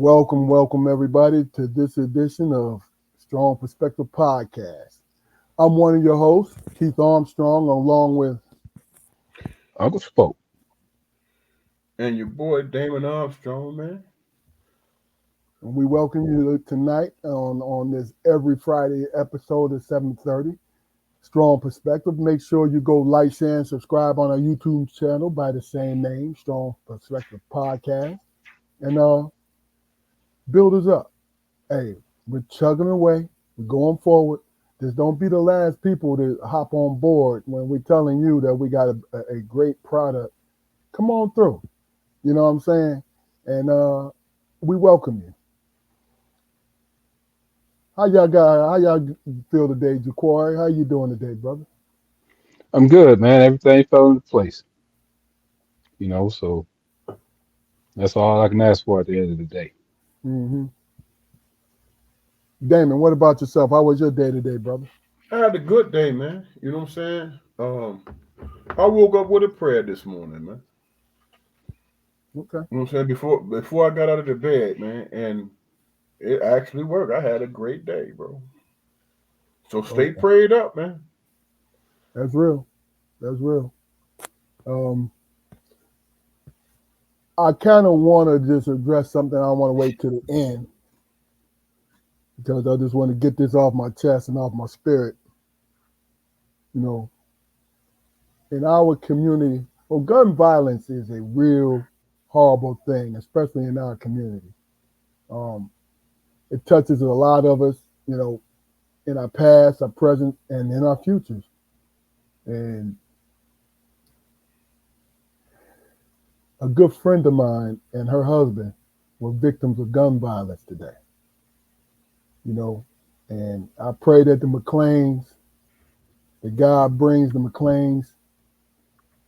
Welcome everybody to this edition of Strong Perspective Podcast. I'm one of your hosts, Keith Armstrong, along with Uncle Spoke. And your boy Damon Armstrong, man. and we welcome you tonight on this every Friday episode at 7:30. Strong Perspective. Make sure you go like, share, and subscribe on our YouTube channel by the same name, Strong Perspective Podcast. And build us up. Hey, we're chugging away. We're going forward. Just don't be the last people to hop on board when we're telling you that we got a great product. Come on through. You know what I'm saying? And we welcome you. How y'all feel today, Jaquari? How you doing today, brother? I'm good, man. Everything fell into place. So that's all I can ask for at the end of the day. Mm-hmm. Damon, what about yourself? How was your day today, brother? I had a good day, man. You know what I'm saying? I woke up with a prayer this morning, man. Okay. You know what I'm saying? Before I got out of the bed, man, and it actually worked. I had a great day, bro. So stay Okay. prayed up, man. That's real. That's real. Um, I kind of want to just address something. I don't want to wait to the end because I just want to get this off my chest and off my spirit. You know, in our community, well, gun violence is a real horrible thing, especially in our community. Um, it touches a lot of us, in our past, our present, and in our futures. And a good friend of mine and her husband were victims of gun violence today. You know, and I pray that that God brings the McLeans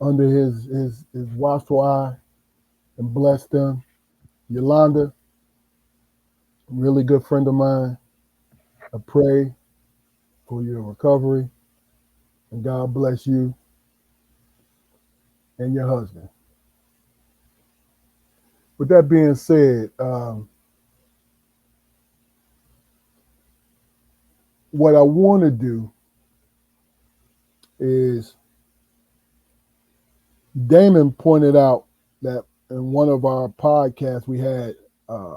under his watchful eye and bless them. Yolanda, a really good friend of mine, I pray for your recovery and God bless you and your husband. With that being said, what I want to do is Damon pointed out that in one of our podcasts we had an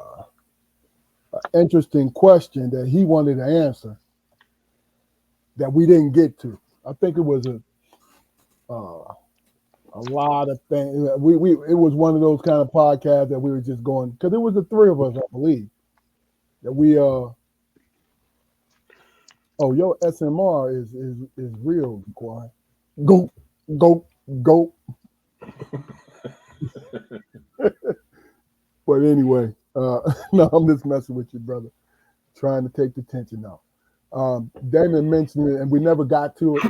interesting question that he wanted to answer that we didn't get to. I think it was uh, a lot of things. We it was one of those kind of podcasts that we were just going because it was the three of us, I believe, that we oh your SMR is real, Quan. Go go go. But anyway, no, I'm just messing with you, brother. Trying to take the tension out. Damon mentioned it, and we never got to it.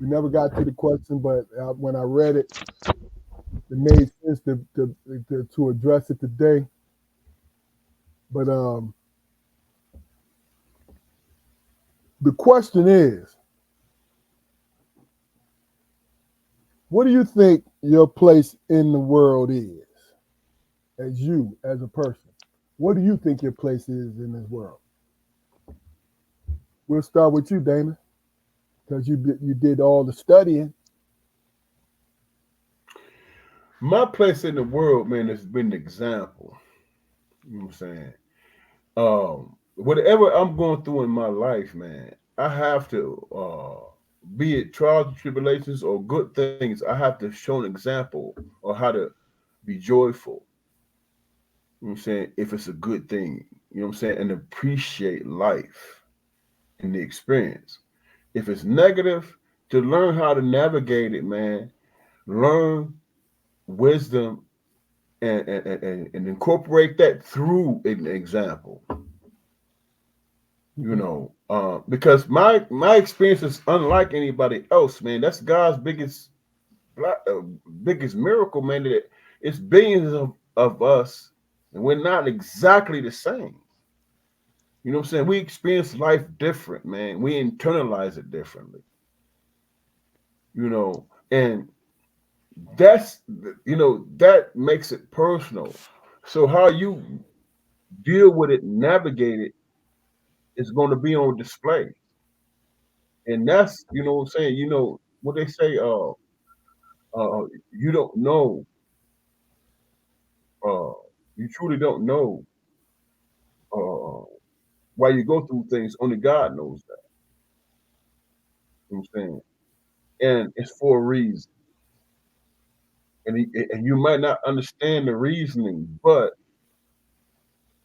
We never got to the question, but when I read it, it made sense to address it today. But the question is, what do you think your place in the world is as you, as a person? What do you think your place is in this world? We'll start with you, Damon, because you did all the studying. My place in the world, man, has been an example. You know what I'm saying? Whatever I'm going through in my life, man, I have to be it trials and tribulations or good things, I have to show an example of how to be joyful. You know what I'm saying? If it's a good thing, you know what I'm saying, and appreciate life and the experience. If it's negative, to learn how to navigate it, man. Learn wisdom and incorporate that through an example. Mm-hmm. Because my experience is unlike anybody else, man. That's God's biggest miracle, man. That it's billions of us, and we're not exactly the same. You know what I'm saying? We experience life different, man. We internalize it differently. And that makes it personal. So how you deal with it, navigate it, is going to be on display. And that's, you know what I'm saying, what they say, you don't know, uh, you truly don't know uh, why you go through things. Only God knows that. You know what I'm saying? And it's for a reason. And you might not understand the reasoning, but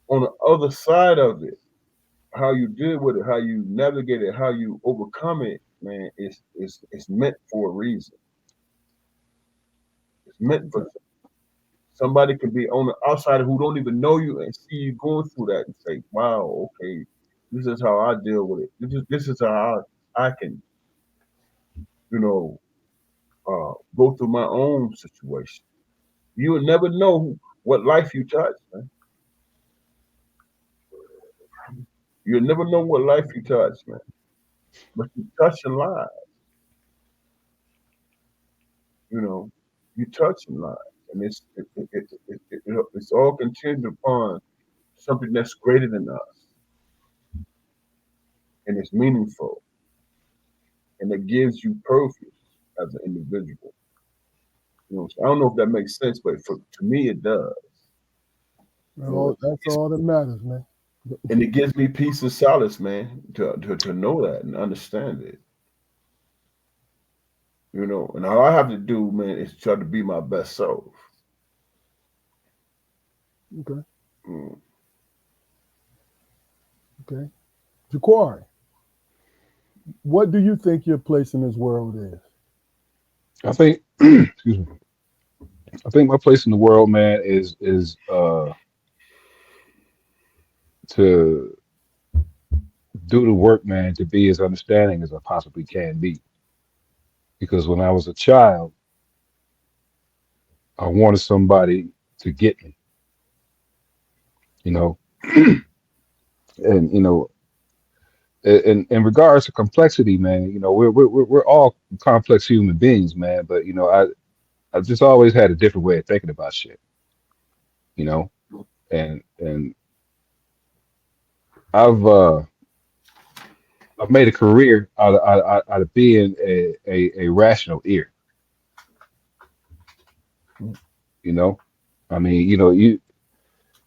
on the other side of it, how you deal with it, how you navigate it, how you overcome it, man, it's meant for a reason. It's meant for somebody can be on the outside who don't even know you and see you going through that and say, "Wow, okay, this is how I deal with it. This is how I can, you know, go through my own situation." You will never know what life you touch, man. You'll never know what life you touch, man. But you touching lives, you know, you touching lives, and it's all contingent upon something that's greater than us, and it's meaningful, and it gives you purpose as an individual. So I don't know if that makes sense, but to me it does. That's all that matters, man. And it gives me peace and solace, man, to know that and understand it. And all I have to do, man, is try to be my best self. Okay. Mm. Okay. Jaquari, what do you think your place in this world is? I think, excuse me. I think my place in the world, man, is to do the work, man, to be as understanding as I possibly can be. Because when I was a child, I wanted somebody to get me, you know, and in regards to complexity, man, we're all complex human beings, man. But I just always had a different way of thinking about shit, you know, and I've uh I've made a career out of being a rational ear, you know. I mean,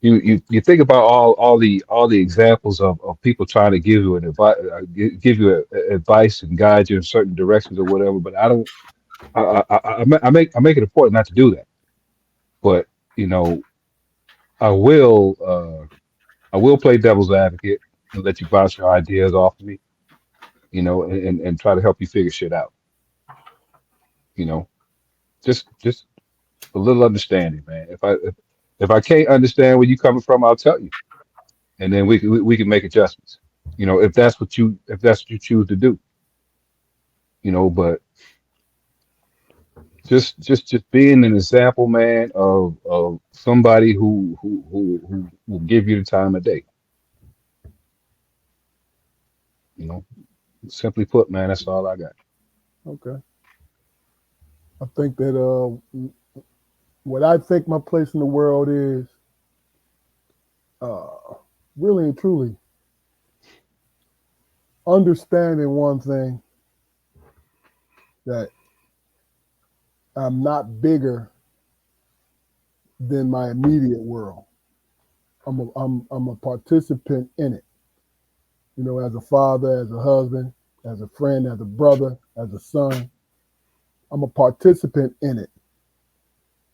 you think about all the examples of people trying to give you an advice, give you advice and guide you in certain directions or whatever. But I don't. I make it important not to do that. But you know, I will. I will play devil's advocate and let you bounce your ideas off of me. And try to help you figure shit out. You know, just a little understanding, man. If I can't understand where you coming from, I'll tell you, and then we can make adjustments. If that's what you choose to do. But just being an example, man, of somebody who will give you the time of day. You know, simply put, man, that's all I got. Okay. I think that what I think my place in the world is, uh, really and truly understanding one thing, that I'm not bigger than my immediate world. I'm a participant in it. As a father, as a husband, as a friend, as a brother, as a son, I'm a participant in it,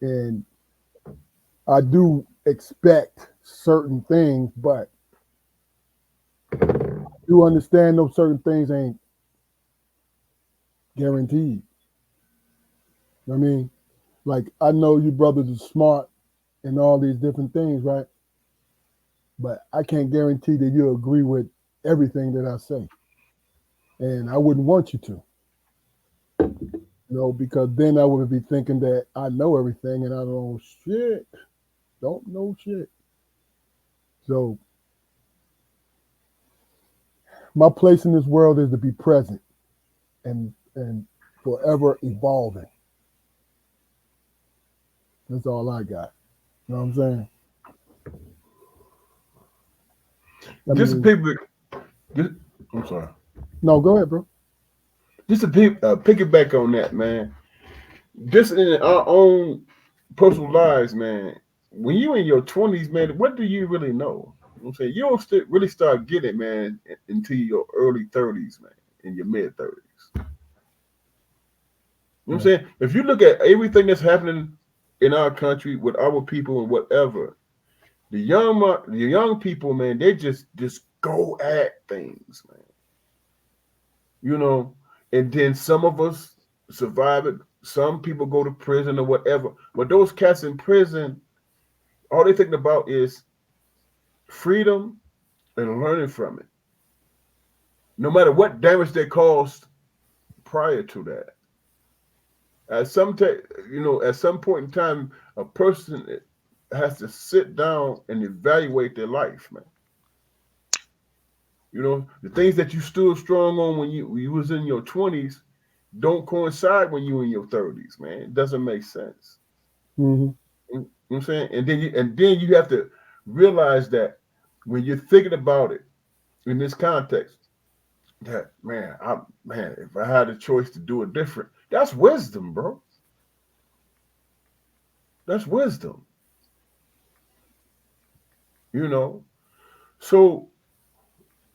and I do expect certain things, but you understand those certain things ain't guaranteed. I mean, like, I know you brothers are smart and all these different things, right? But I can't guarantee that you'll agree with everything that I say. And I wouldn't want you to, because then I would be thinking that I know everything and I don't know shit. So my place in this world is to be present and forever evolving. That's all I got. You know what I'm saying? I Just the mean, people. I'm sorry. no, go ahead, bro. Just to piggyback on that, man. Just in our own personal lives, man. When you in your 20s, man, what do you really know? You know what I'm saying? You don't really start getting it, man, until your early 30s, man, in your mid 30s. You know what I'm saying? If you look at everything that's happening in our country with our people and whatever, the young people, man, they just go at things, man. You know, and then some of us survive it. Some people go to prison or whatever. But those cats in prison, all they think about is freedom and learning from it. No matter what damage they caused prior to that. At some point in time, a person has to sit down and evaluate their life, man. You know, the things that you stood strong on when you was in your 20s don't coincide when you in your 30s, man. It doesn't make sense. Mm-hmm. You know what I'm saying? And then you have to realize that when you're thinking about it in this context, that if I had a choice to do it different, that's wisdom, bro. That's wisdom. You know. So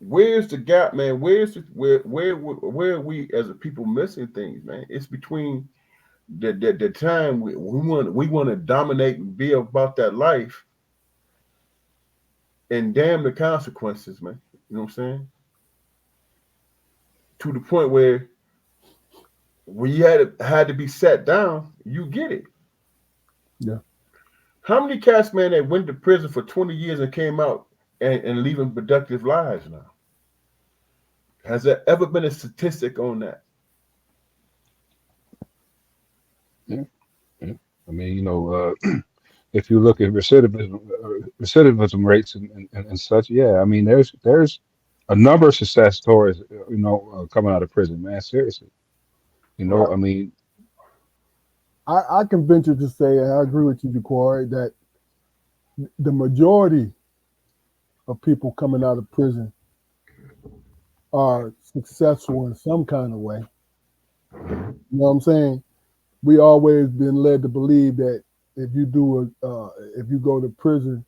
where's the gap, man? Where are we as a people missing things, man? It's between the time we want to dominate and be about that life, and damn the consequences, man. You know what I'm saying? To the point where when you had to be sat down, you get it. Yeah. How many cats, man, that went to prison for 20 years and came out and leaving productive lives now? Has there ever been a statistic on that? Yeah. Yeah. I mean, if you look at recidivism rates and such, yeah, I mean, there's a number of success stories, coming out of prison, man. Seriously, I Right. mean, I can venture to say, and I agree with you, Jaquari, that the majority of people coming out of prison are successful in some kind of way. You know what I'm saying? We always been led to believe that if you go to prison,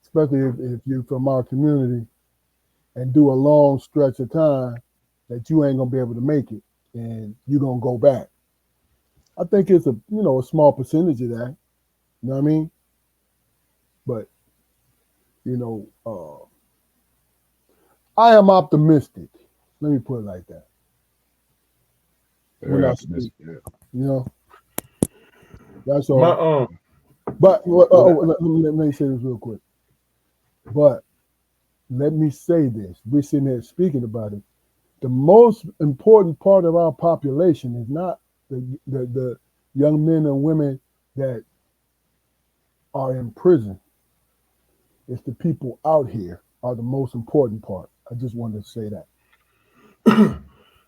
especially if you're from our community, and do a long stretch of time, that you ain't gonna be able to make it, and you're gonna go back. I think it's a small percentage of that. You know what I mean? But you know, I am optimistic. Let me put it like that. When very I speak, optimistic. Yeah. you know, that's My all. But Go ahead. let me say this real quick. But let me say this: we're sitting here speaking about it. The most important part of our population is not the young men and women that are in prison. It's the people out here are the most important part. I just wanted to say that.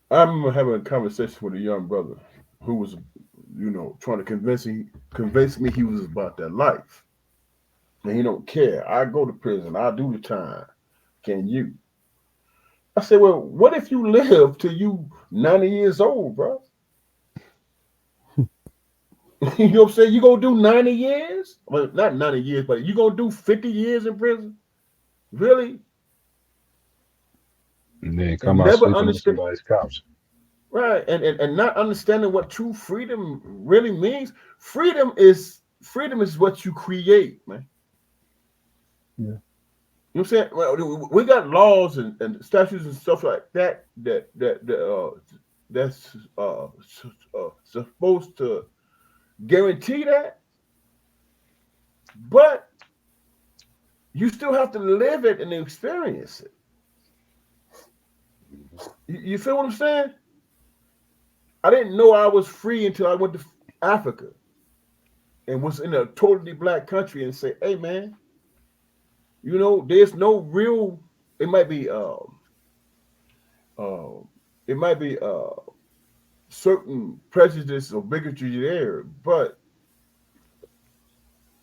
I remember having a conversation with a young brother who was, trying to convince me he was about that life. And he don't care. I go to prison. I do the time. Can you? I said, well, what if you live till you 90 years old, bro? You know what I'm saying? You gonna do 90 years? Well, not 90 years, but you gonna do 50 years in prison? Really? And then And come out never sleeping on understand. somebody's couch. Right. And not understanding what true freedom really means. Freedom is what you create, man. Yeah. You know what I'm saying? Well, we got laws and statutes and stuff like that's supposed to guarantee that, but you still have to live it and experience it. You feel what I'm saying? I didn't know I was free until I went to Africa and was in a totally black country and say, "Hey, man, there's no real. It might be uh, it might be certain prejudice or bigotry there, but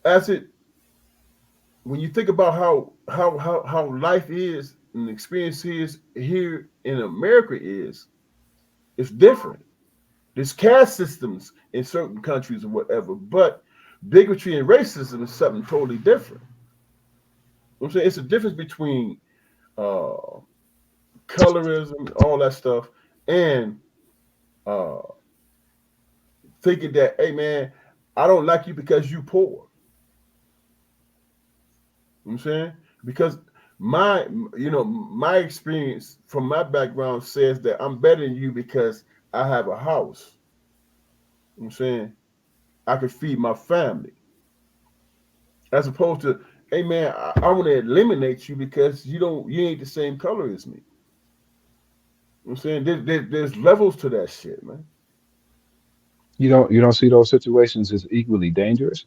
as it when you think about how life is and the experience is here in America it's different. There's caste systems in certain countries or whatever, but bigotry and racism is something totally different. You know what I'm saying it's a difference between uh, colorism, all that stuff, and uh, thinking that, hey man, I don't like you because you poor. You know what I'm saying? Because my my experience from my background says that I'm better than you because I have a house. You know what I'm saying? I can feed my family. As opposed to, hey man, I want to eliminate you because you ain't the same color as me. You know what I'm saying? There's levels to that shit, man. You don't see those situations as equally dangerous.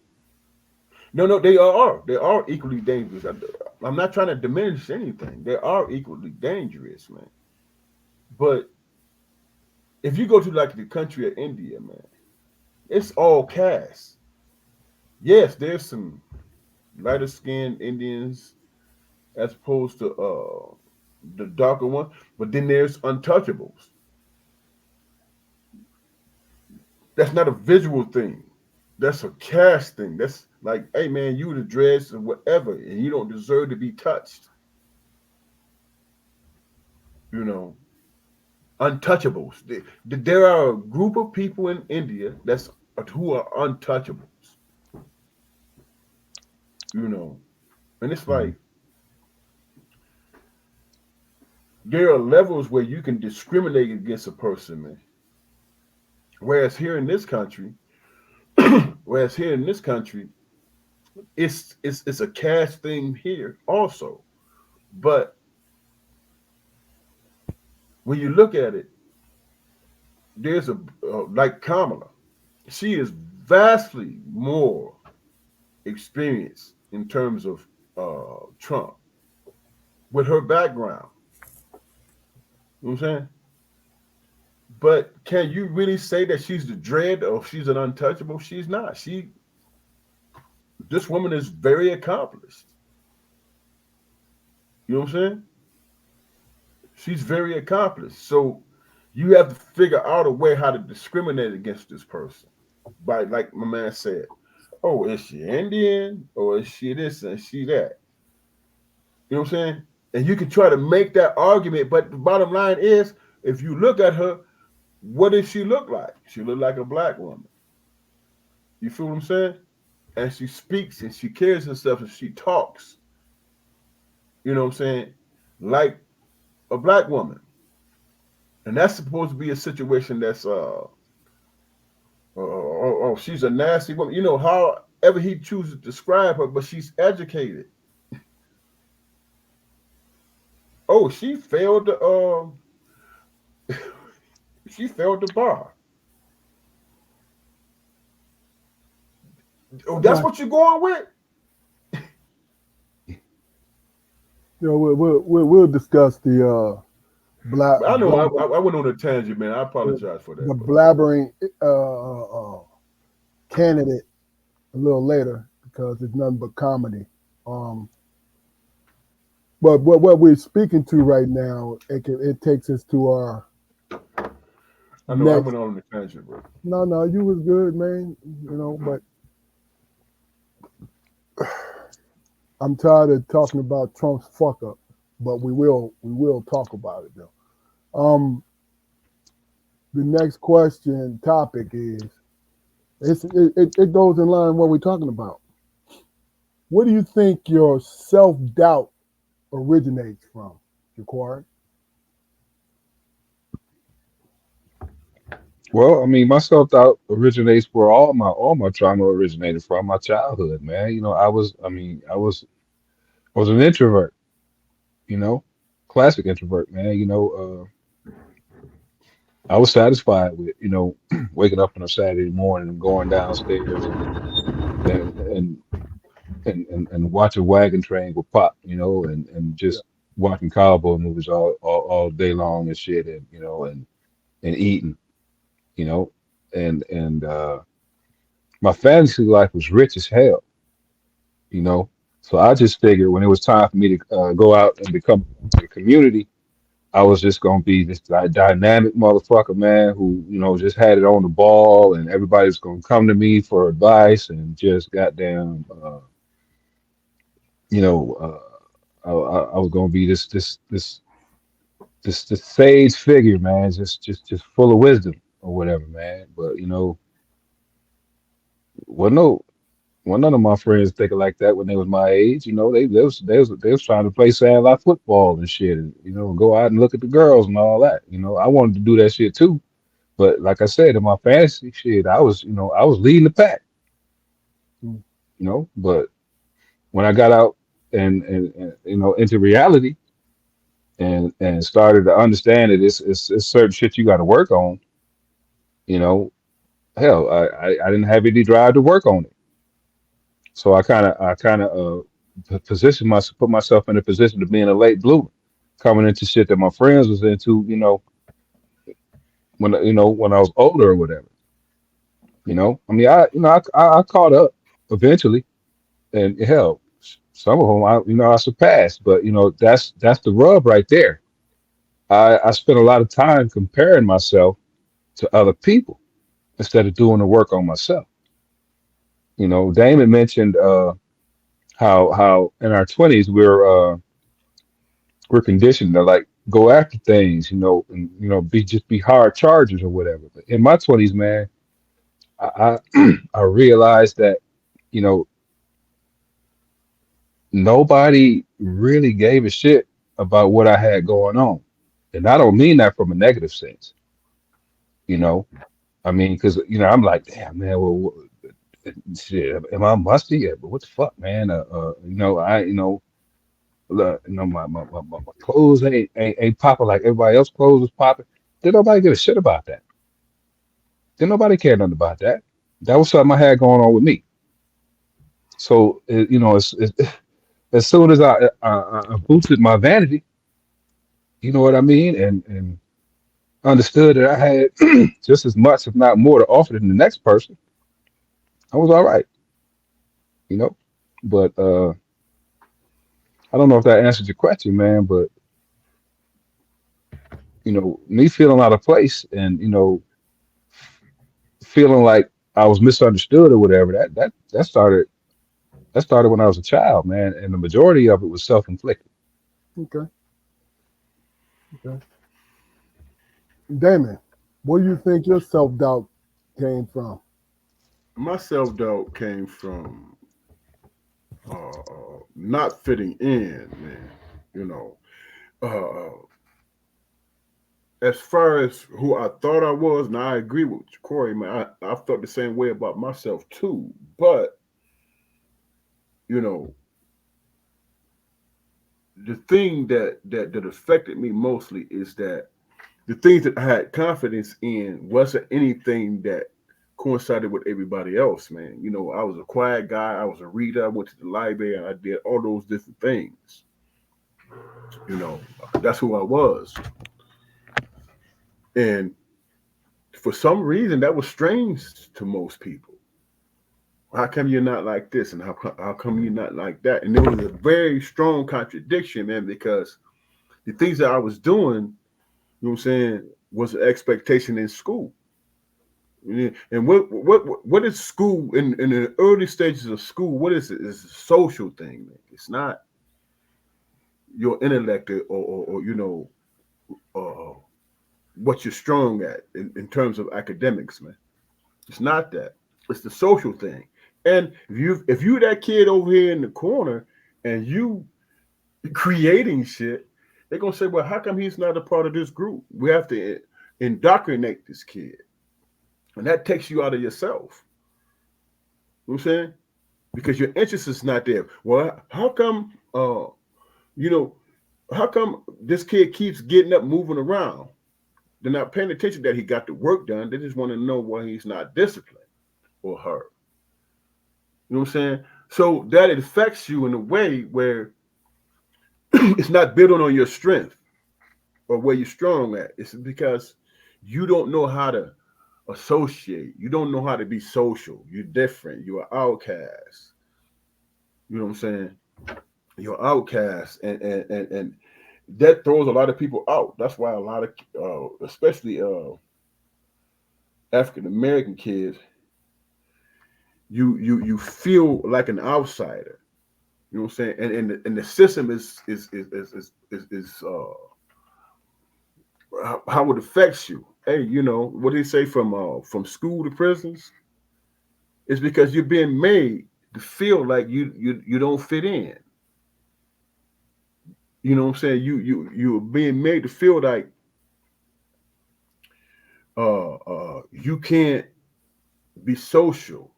No, they are equally dangerous. I'm not trying to diminish anything. They are equally dangerous, man. But if you go to like the country of India, man, it's all caste. Yes, there's some lighter skinned Indians as opposed to the darker one, but then there's untouchables. That's not a visual thing. That's a caste thing. That's like, hey man, you the dreads or whatever, and you don't deserve to be touched. You know, untouchables. There are a group of people in India that's who are untouchables. You know, and it's Mhm. like there are levels where you can discriminate against a person, man. Whereas here in this country, whereas here in this country, it's a caste thing here also. But when you look at it, there's a like Kamala. She is vastly more experienced in terms of Trump with her background. You know what I'm saying? But can you really say that she's the dread or she's an untouchable? She's not. This woman is very accomplished. You know what I'm saying? She's very accomplished. So you have to figure out a way how to discriminate against this person. By like my man said, oh, is she Indian or is she this and she that? You know what I'm saying? And you can try to make that argument, but the bottom line is, if you look at her, what does she look like? She look like a black woman. You feel what I'm saying? And she speaks and she carries herself and she talks, you know what I'm saying, like a black woman. And that's supposed to be a situation that's she's a nasty woman. You know, however he chooses to describe her, but she's educated. Oh, she failed the bar. Oh, that's Okay. what you're going with? We'll discuss the bla- I know blabber, I went on a tangent, man. I the, apologize for the that, bro. blabbering candidate a little later because it's nothing but comedy. Um, but what we're speaking to right now, it takes us to our I know I next. went on a tangent, bro. No, you was good, man. You know, but I'm tired of talking about Trump's fuck up. But we will talk about it though. The next question topic is it goes in line with what we're talking about. What do you think your self doubt originates from, Jaquari? Well, I mean, my self doubt originates where all my trauma originated from my childhood, man. I was an introvert, you know, classic introvert, man. I was satisfied with, waking up on a Saturday morning and going downstairs and and and watch a wagon train with pop, and Yeah. just watching cowboy movies all day long and shit, and and eating, you know, and my fantasy life was rich as hell, you know. So I just figured when it was time for me to go out and become a community, I was just gonna be this dynamic motherfucker, man, who just had it on the ball, and everybody's gonna come to me for advice, and just goddamn, you know, I was gonna be this sage figure, man, just full of wisdom or whatever, man. But well, no, well, none of my friends thinking like that when they was my age. They was trying to play sandlot football and shit, and go out and look at the girls and all that. I wanted to do that shit too. But like I said, in my fantasy shit, I was leading the pack. Mm. But when I got out and into reality and started to understand that it's certain shit you got to work on. You know, hell, I didn't have any drive to work on it, so I kind of put myself in a position of being a late bloomer, coming into shit that my friends was into. When I was older or whatever. I mean, I caught up eventually, and hell, some of them I surpassed, but that's the rub right there. I spent a lot of time comparing myself to other people instead of doing the work on myself. Damon mentioned how in our 20s we're conditioned to like go after things, and be hard chargers or whatever. But in my 20s, man, I realized that you know nobody really gave a shit about what I had going on. And I don't mean that from a negative sense, you know. I mean, because I'm like, damn, man. Well, shit, am I musty? Yeah, but what the fuck, man? My clothes ain't popping like everybody else clothes is popping. Did nobody give a shit about that? Did nobody care nothing about that? That was something I had going on with me. So as soon as I boosted my vanity, you know what I mean, and understood that I had just as much, if not more, to offer than the next person, I was all right, you know. But I don't know if that answers your question, man. But me feeling out of place and feeling like I was misunderstood or whatever, that started when I was a child, man, and the majority of it was self-inflicted. Okay. Okay. Damon, where do you think your self doubt came from? My self doubt came from not fitting in, man. You know, uh, as far as who I thought I was, and I agree with Corey, man. I felt the same way about myself too. But you know, the thing that affected me mostly is that the things that I had confidence in wasn't anything that coincided with everybody else, man. I was a quiet guy. I was a reader. I went to the library and I did all those different things. You know, that's who I was. And for some reason, that was strange to most people. How come you're not like this? And how come you're not like that? And there was a very strong contradiction, man, because the things that I was doing, you know what I'm saying, was an expectation in school. Yeah. And what is school in the early stages of school? What is it? It's a social thing, man. It's not your intellect or uh, what you're strong at in terms of academics, man. It's not that. It's the social thing. And if you that kid over here in the corner and you creating shit, they're gonna say, well, how come he's not a part of this group? We have to indoctrinate this kid. And that takes you out of yourself. You know what I'm saying? Because your interest is not there. Well, how come you know, how come this kid keeps getting up, moving around? They're not paying attention that he got the work done. They just want to know why he's not disciplined or her. You know what I'm saying? So that affects you in a way where it's not building on your strength or where you're strong at. It's because you don't know how to associate. You don't know how to be social. You're different. You're an outcast. You know what I'm saying? you're outcast, and that throws a lot of people out. That's why a lot of especially African American kids, you feel like an outsider. You know what I'm saying? And the system is how it affects you. Hey, you know what do they say from school to prisons? It's because you're being made to feel like you don't fit in. You know what I'm saying? You're being made to feel like you can't be social.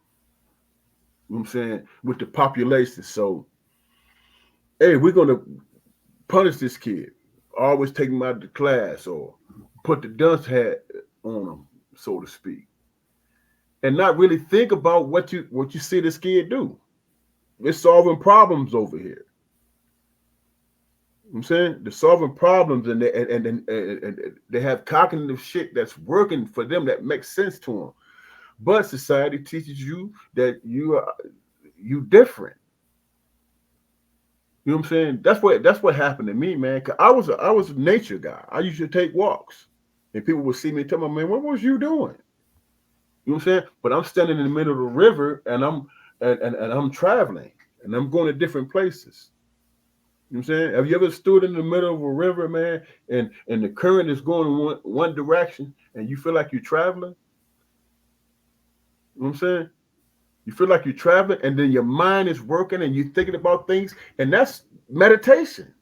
You know what I'm saying, with the population. So hey, we're gonna punish this kid. Always take him out of the class or put the dunce hat on him, so to speak, and not really think about what you see this kid do. They're solving problems over here. You know what I'm saying they're solving problems, and and they have cognitive shit that's working for them that makes sense to them. But society teaches you that you different. You know what I'm saying? That's what happened to me, man. 'Cause I was a nature guy. I used to take walks, and people would see me and tell me, man, what was you doing? You know what I'm saying? But I'm standing in the middle of the river, and I'm traveling, and I'm going to different places. You know what I'm saying? Have you ever stood in the middle of a river, man, and the current is going in one direction, and you feel like you're traveling? You know what I'm saying? You feel like you're traveling, and then your mind is working, and you're thinking about things, and that's meditation.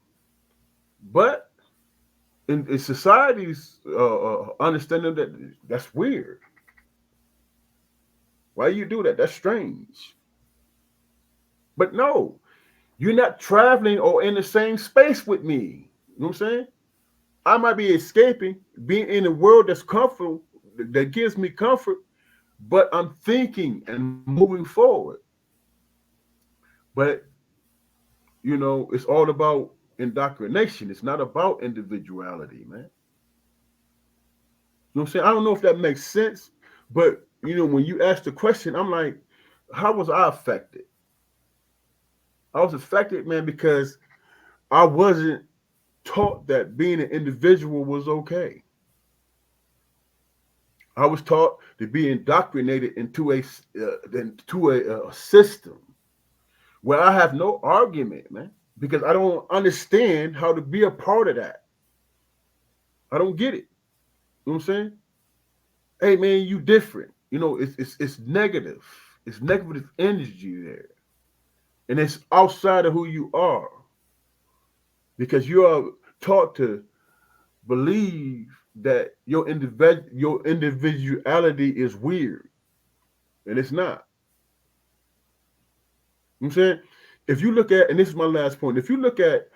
But in society's understanding that's weird. Why you do that? That's strange. But no, you're not traveling or in the same space with me. You know what I'm saying? I might be escaping, being in a world that's comfortable, that gives me comfort, but I'm thinking and moving forward. But it's all about indoctrination. It's not about individuality, man. You know what I'm saying? I don't know if that makes sense, but when you ask the question, I'm like, how was I affected? I was affected, man, because I wasn't taught that being an individual was okay. I was taught to be indoctrinated into a system where I have no argument, man, because I don't understand how to be a part of that. I don't get it. You know what I'm saying? Hey, man, you different. It's negative. It's negative energy there, and it's outside of who you are because you are taught to believe that your individuality is weird, and it's not. You know what I'm saying, if you look at, and this is my last point, if you look at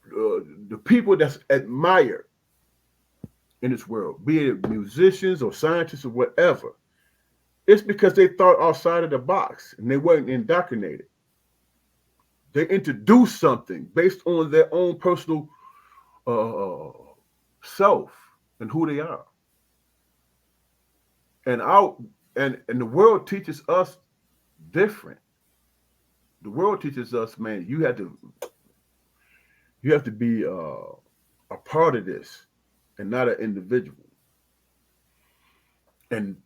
the people that's admired in this world, be it musicians or scientists or whatever, it's because they thought outside of the box and they weren't indoctrinated. They introduced something based on their own personal uh, self and who they are. And out and the world teaches us different. The world teaches us, man, you have to be a part of this and not an individual. And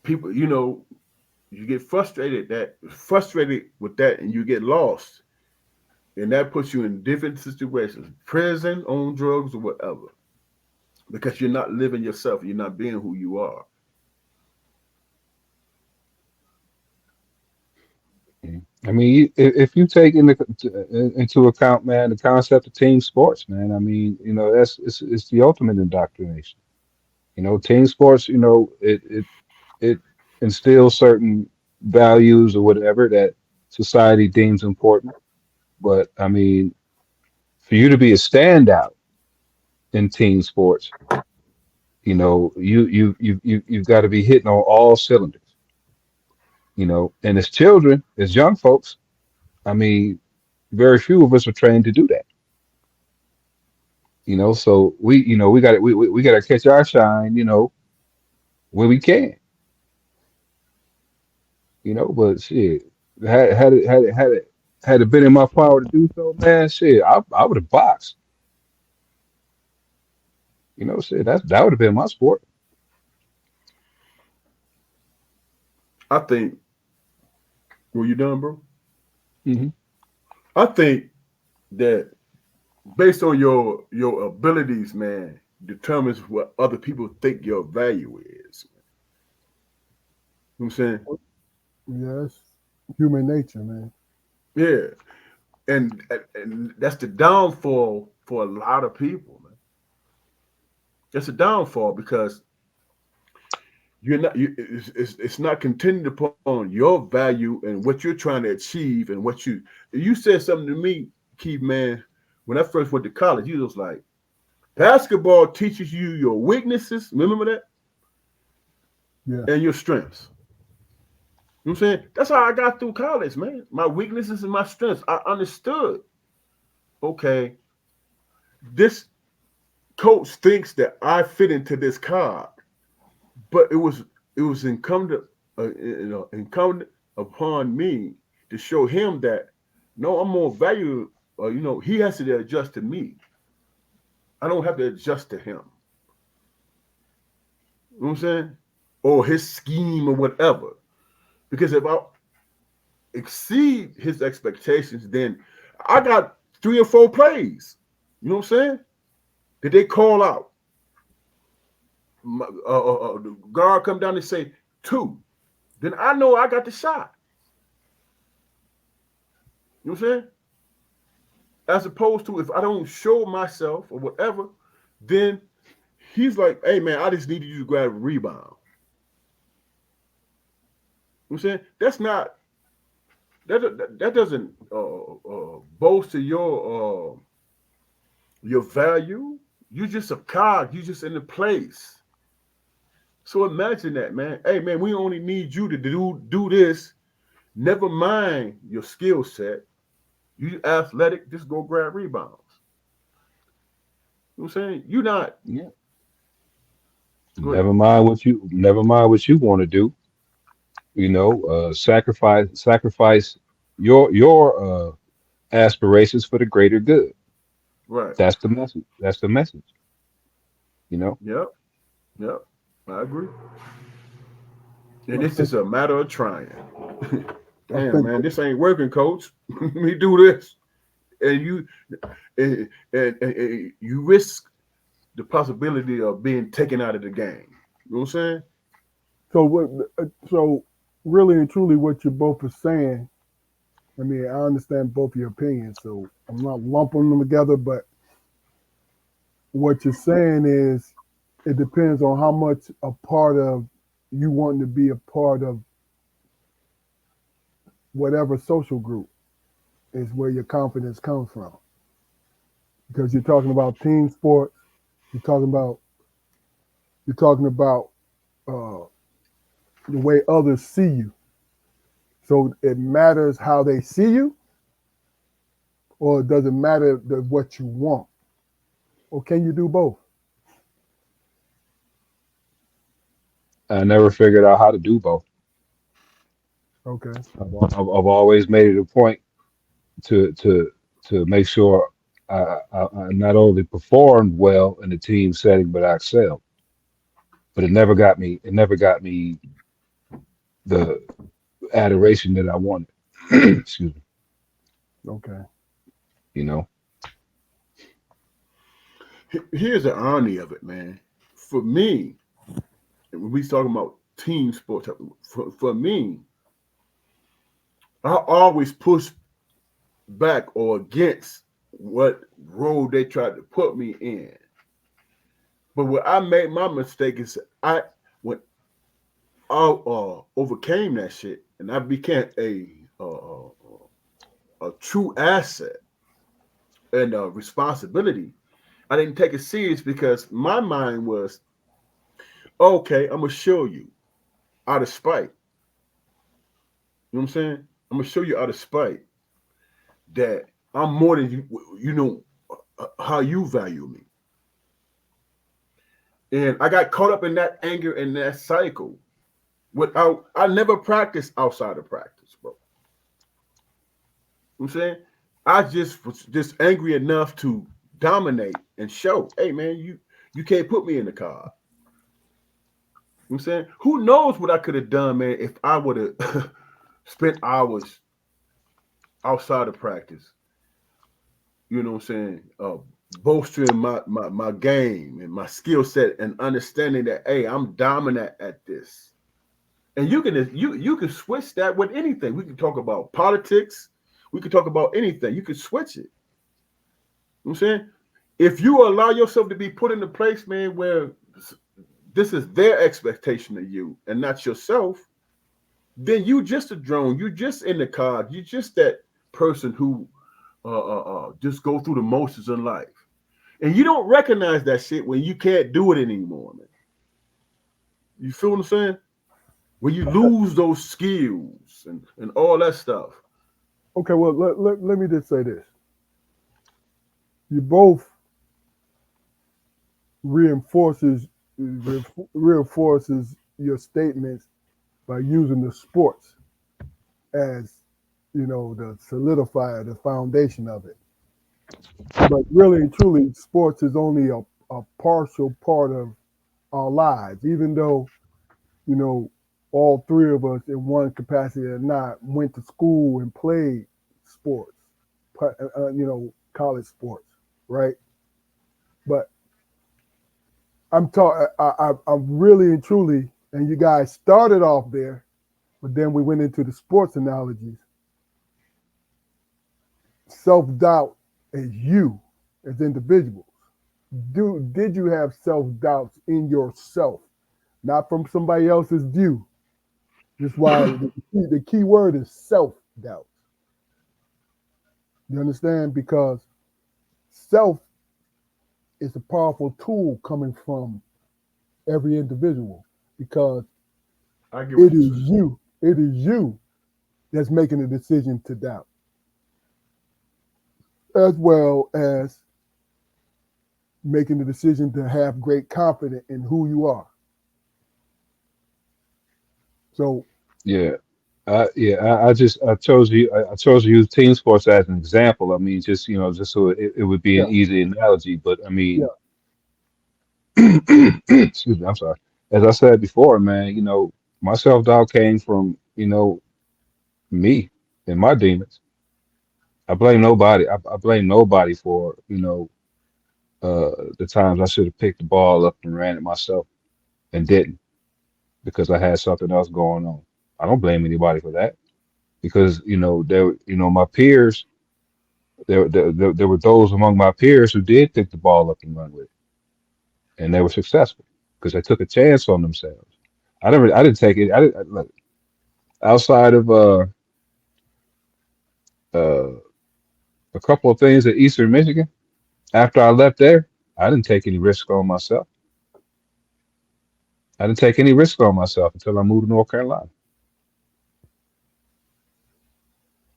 people, you get frustrated with that, and you get lost, and that puts you in different situations, prison, on drugs, or whatever, because you're not living yourself. You're not being who you are. I mean, if you take into account, man, the concept of team sports, man, I mean, that's it's the ultimate indoctrination. Team sports, it instills certain values or whatever that society deems important. But I mean, for you to be a standout in team sports, you've got to be hitting on all cylinders. And as children, as young folks, I mean, very few of us are trained to do that. So we got to catch our shine, when we can. But shit, had it Had it been in my power to do so, man, shit, I would have boxed. You know, shit, that would have been my sport. I think. Were you done, bro? Hmm. I think that based on your abilities, man, determines what other people think your value is. You know what I'm saying? Yes, human nature, man. Yeah, and that's the downfall for a lot of people, man. That's a downfall because you're not. It's not contingent upon your value and what you're trying to achieve and what you said something to me, Keith, man. When I first went to college, you was like, basketball teaches you your weaknesses. Remember that, Yeah. and your strengths. You know what I'm saying? That's how I got through college, man. My weaknesses and my strengths. I understood. Okay, this coach thinks that I fit into this card, but it was incumbent upon me to show him that no, I'm more valuable. He has to adjust to me. I don't have to adjust to him. You know what I'm saying? Or his scheme or whatever. Because if I exceed his expectations, then I got 3 or 4 plays. You know what I'm saying? Did they call out? The guard come down and say 2. Then I know I got the shot. You know what I'm saying? As opposed to if I don't show myself or whatever, then he's like, hey man, I just needed you to grab a rebound. You know what I'm saying? That's not that doesn't bolster your value. You just a cog. You just in the place. So imagine that, man. Hey, man, we only need you to do this. Never mind your skill set. You athletic, just go grab rebounds. You know what I'm saying? You not. Yeah. Go ahead. Never mind what you want to do. You know, sacrifice your aspirations for the greater good. Right. That's the message. That's the message. You know. Yep. Yep. I agree. And I it's think just a matter of trying. I Damn, think man, this ain't working, coach. Let me do this. And you risk the possibility of being taken out of the game. You know what I'm saying? so. So really and truly, what you both are saying. I mean, I understand both your opinions, so I'm not lumping them together. But what you're saying is, it depends on how much a part of you wanting to be a part of whatever social group is where your confidence comes from. Because you're talking about team sports, you're talking about you're talking about uh, the way others see you. So it matters how they see you, or does it matter what you want? Or can you do both? I never figured out how to do both. Okay. I've always made it a point to to to make sure I not only performed well in the team setting, but I excelled. But it never got me. It never got me the adoration that I wanted. Excuse me. Okay. You know. Here's the irony of it, man. For me, when we talking about team sports, for me, I always push back or against what role they tried to put me in. But what I made my mistake is when I overcame that shit and I became a true asset and a responsibility. I didn't take it serious because my mind was okay. I'm gonna show you out of spite. You know what I'm saying? I'm gonna show you out of spite that I'm more than you. You know how you value me, and I got caught up in that anger and that cycle. Without, I never practiced outside of practice, bro. You know I'm saying I just was just angry enough to dominate and show, hey man, you can't put me in the car. I'm saying, who knows what I could have done, man, if I would have spent hours outside of practice, you know what I'm saying, bolstering my game and my skill set and understanding that, hey, I'm dominant at this. And you can switch that with anything. We can talk about politics. We can talk about anything. You can switch it. You know what I'm saying, if you allow yourself to be put in a place, man, where this is their expectation of you and not yourself, then you just a drone. You just in the car. You just that person who just go through the motions in life, and you don't recognize that shit when you can't do it anymore, man. You feel what I'm saying? When you lose those skills and all that stuff. Okay, well, let me just say this. You both reinforces your statements by using the sports as, you know, the solidifier, the foundation of it. But really and truly, sports is only a partial part of our lives, even though, you know, all three of us in one capacity or not went to school and played sports, you know, college sports, right? But I'm talking, I'm really and truly, and you guys started off there, but then we went into the sports analogies. Self-doubt as you, as individuals. Did you have self-doubts in yourself, not from somebody else's view? That's why the key word is self-doubt. You understand? Because self is a powerful tool coming from every individual, because I get what it you're is saying. you that's making the decision to doubt, as well as making the decision to have great confidence in who you are. So, Yeah. I chose I chose to use team sports as an example. I mean, just just so it would be yeah, an easy analogy. But I yeah, mean, excuse me, I'm sorry. As I said before, man, my self doubt came from me and my demons. I blame nobody. I blame nobody for the times I should have picked the ball up and ran it myself and didn't because I had something else going on. I don't blame anybody for that because my peers. There were those among my peers who did pick the ball up and run with it, and they were successful because they took a chance on themselves. I didn't take it. Look, outside of uh, a couple of things at Eastern Michigan. After I left there, I didn't take any risk on myself. I didn't take any risk on myself until I moved to North Carolina.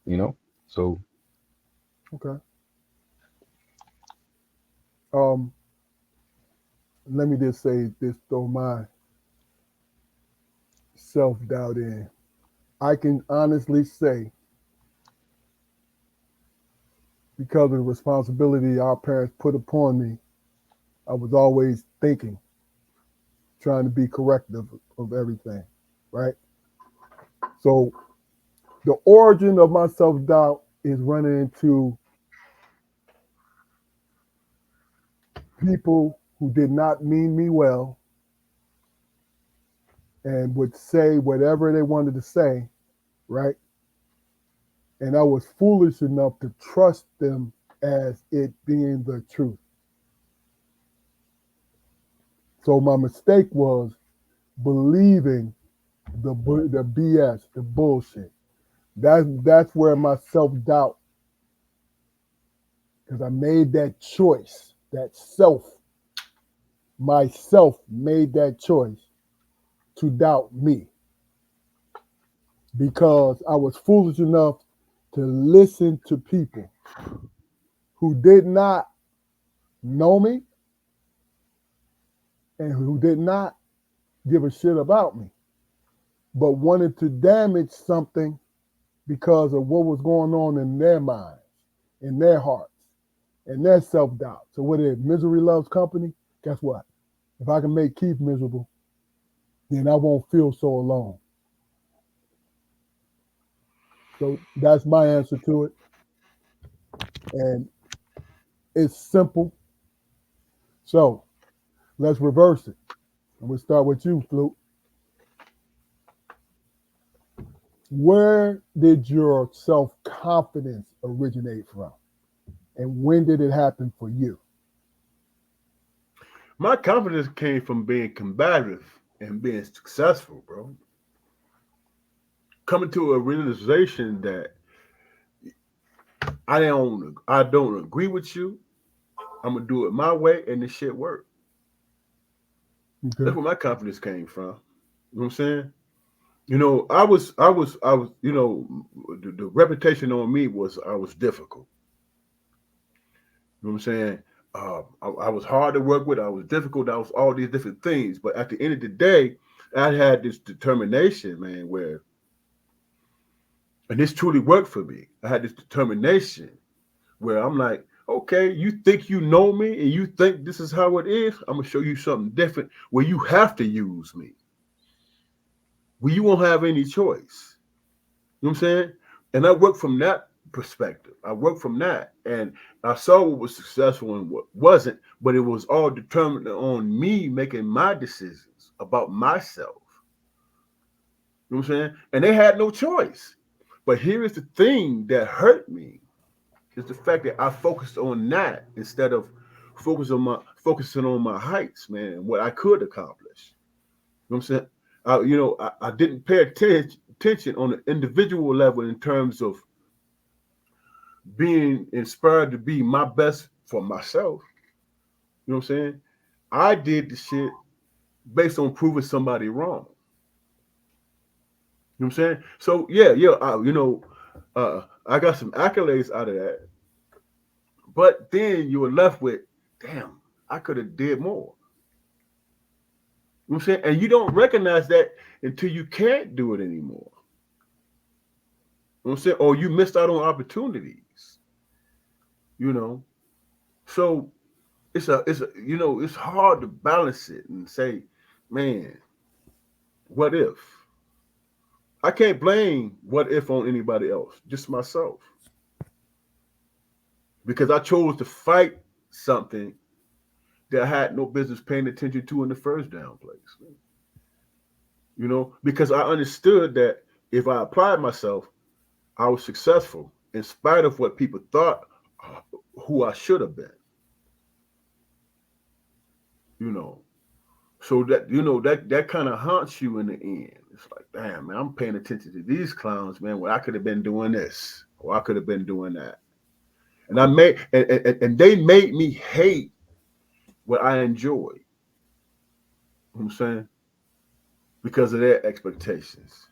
You know, so okay. Um, Let me just say this, throw my self doubt in. I can honestly say, because of the responsibility our parents put upon me, I was always thinking, trying to be corrective of everything, right? So the origin of my self doubt is running into people who did not mean me well and would say whatever they wanted to say, right? And I was foolish enough to trust them as it being the truth. So my mistake was believing the BS, the bullshit. That's where my self doubt, because I made that choice, myself made that choice to doubt me because I was foolish enough to listen to people who did not know me and who did not give a shit about me, but wanted to damage something because of what was going on in their minds, in their hearts, and their self-doubt. So what is misery loves company? Guess what? If I can make Keith miserable, then I won't feel so alone. So that's my answer to it. And it's simple. So let's reverse it. And we'll start with you, Flute. Where did your self-confidence originate from? And when did it happen for you? My confidence came from being combative and being successful, bro. Coming to a realization that I don't agree with you. I'm gonna do it my way, and this shit work. Okay. That's where my confidence came from. You know what I'm saying? I was. The reputation on me was I was difficult. You know what I'm saying? I was hard to work with. I was difficult. I was all these different things. But at the end of the day, I had this determination, man, and this truly worked for me. I had this determination where I'm like, okay, you think you know me and you think this is how it is? I'm gonna show you something different where you have to use me. Where you won't have any choice. You know what I'm saying? And I work from that perspective. I work from that. And I saw what was successful and what wasn't, but it was all determined on me making my decisions about myself. You know what I'm saying? And they had no choice. But here is the thing that hurt me is the fact that I focused on that instead of focusing on my heights, man, what I could accomplish. You know what I'm saying? I didn't pay attention on an individual level in terms of being inspired to be my best for myself. You know what I'm saying? I did the shit based on proving somebody wrong. You know what I'm saying? So I got some accolades out of that. But then you were left with, damn, I could have did more. You know what I'm saying? And you don't recognize that until you can't do it anymore. You know what I'm saying? Or you missed out on opportunities. You know. So it's hard to balance it and say, man, what if? I can't blame what if on anybody else, just myself. Because I chose to fight something that I had no business paying attention to in the first down place. You know, because I understood that if I applied myself, I was successful in spite of what people thought who I should have been. You know, so that kind of haunts you in the end. It's like, damn, man, I'm paying attention to these clowns, man. Well, I could have been doing this, or I could have been doing that, and and they made me hate what I enjoy. You know what I'm saying? Because of their expectations.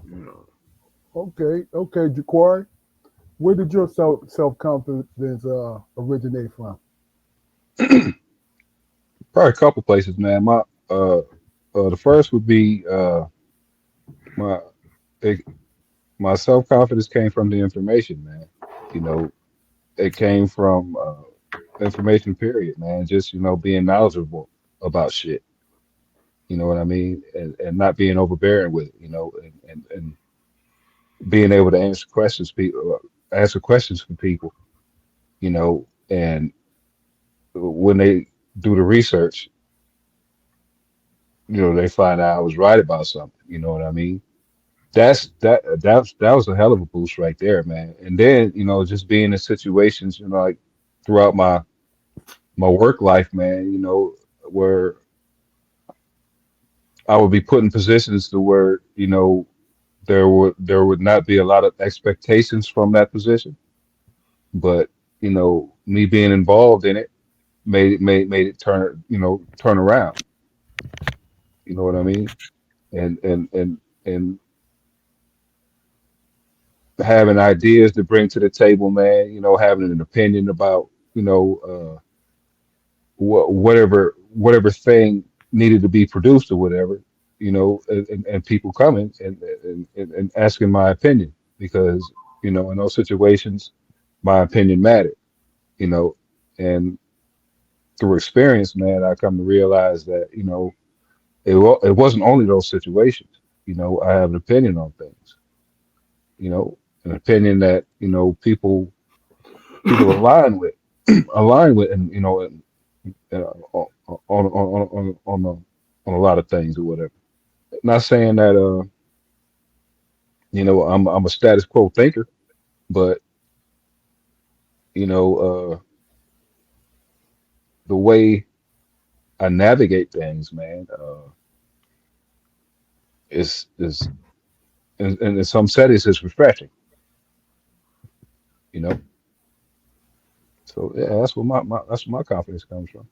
You know. Okay, Jaquari. Where did your self confidence originate from? Probably a couple places, man. The first would be my it, my self confidence came from the information, man. You know, it came from information. Period, man. Just being knowledgeable about shit. You know what I mean, and not being overbearing with it. And being able to answer questions for people. And when they do the research, they find out I was right about something. You know what I mean? That was a hell of a boost right there, man. And then, just being in situations, like throughout my work life, man, where I would be put in positions to where, there would not be a lot of expectations from that position. But, me being involved in it made it turn around. You know what I mean? And having ideas to bring to the table, man. Having an opinion about whatever thing needed to be produced or whatever. and people coming and asking my opinion because, in those situations, my opinion mattered, you know, and through experience, man, I come to realize that, it wasn't only those situations. I have an opinion on things, an opinion that, people align with, and, on a lot of things or whatever. Not saying that, I'm a status quo thinker, but, you know, the way I navigate things, man, is and in some settings it's refreshing, you know. So yeah, that's where my confidence comes from.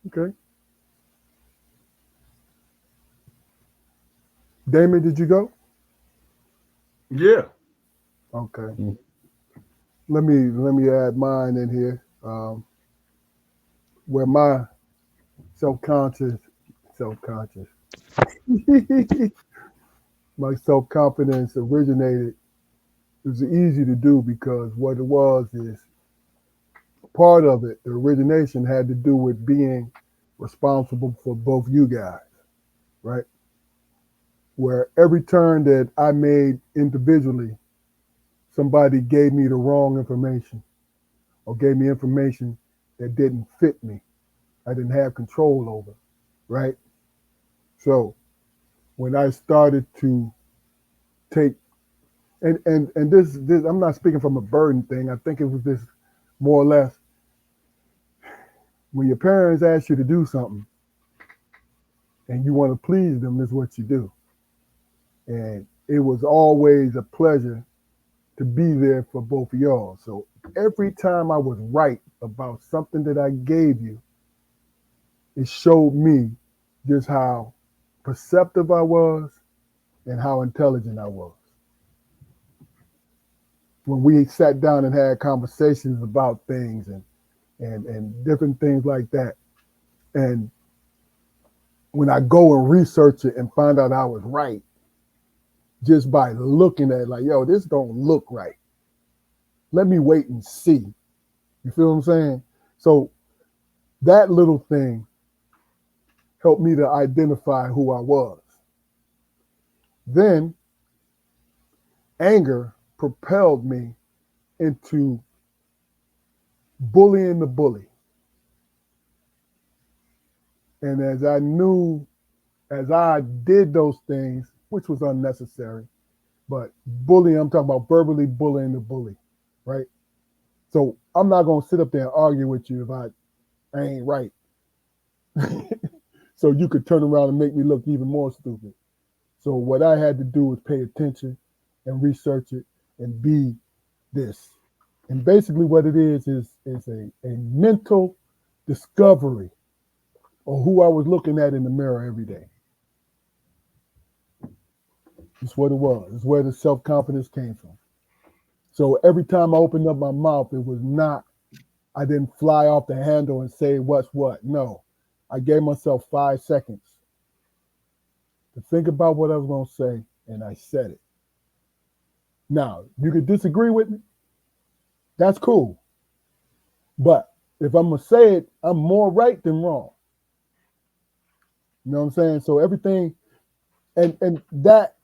Okay. Damon, did you go? Yeah. Okay. Mm. Let me add mine in here. Where my self-conscious, self-conscious, my self-confidence originated. It was easy to do because what it was is part of it. The origination had to do with being responsible for both you guys, right? Where every turn that I made individually, somebody gave me the wrong information or gave me information that didn't fit me. I didn't have control over, right? So when I started to take and this I'm not speaking from a burden thing. I think it was this more or less when your parents ask you to do something and you want to please them, this is what you do. And it was always a pleasure to be there for both of y'all. So every time I was right about something that I gave you, it showed me just how perceptive I was and how intelligent I was. When we sat down and had conversations about things and different things like that. And when I go and research it and find out I was right, just by looking at it, like, yo, this don't look right. Let me wait and see. You feel what I'm saying? So that little thing helped me to identify who I was. Then anger propelled me into bullying the bully. And as I did those things, which was unnecessary, but bullying, I'm talking about verbally bullying the bully, right? So I'm not going to sit up there and argue with you if I ain't right. So you could turn around and make me look even more stupid. So what I had to do was pay attention and research it and be this. And basically what it is a mental discovery of who I was looking at in the mirror every day. It's what it was. It's where the self-confidence came from. So every time I opened up my mouth, it was not, I didn't fly off the handle and say what's what. No, I gave myself 5 seconds to think about what I was going to say, and I said it. Now, you could disagree with me. That's cool. But if I'm going to say it, I'm more right than wrong. You know what I'm saying? So everything, and that,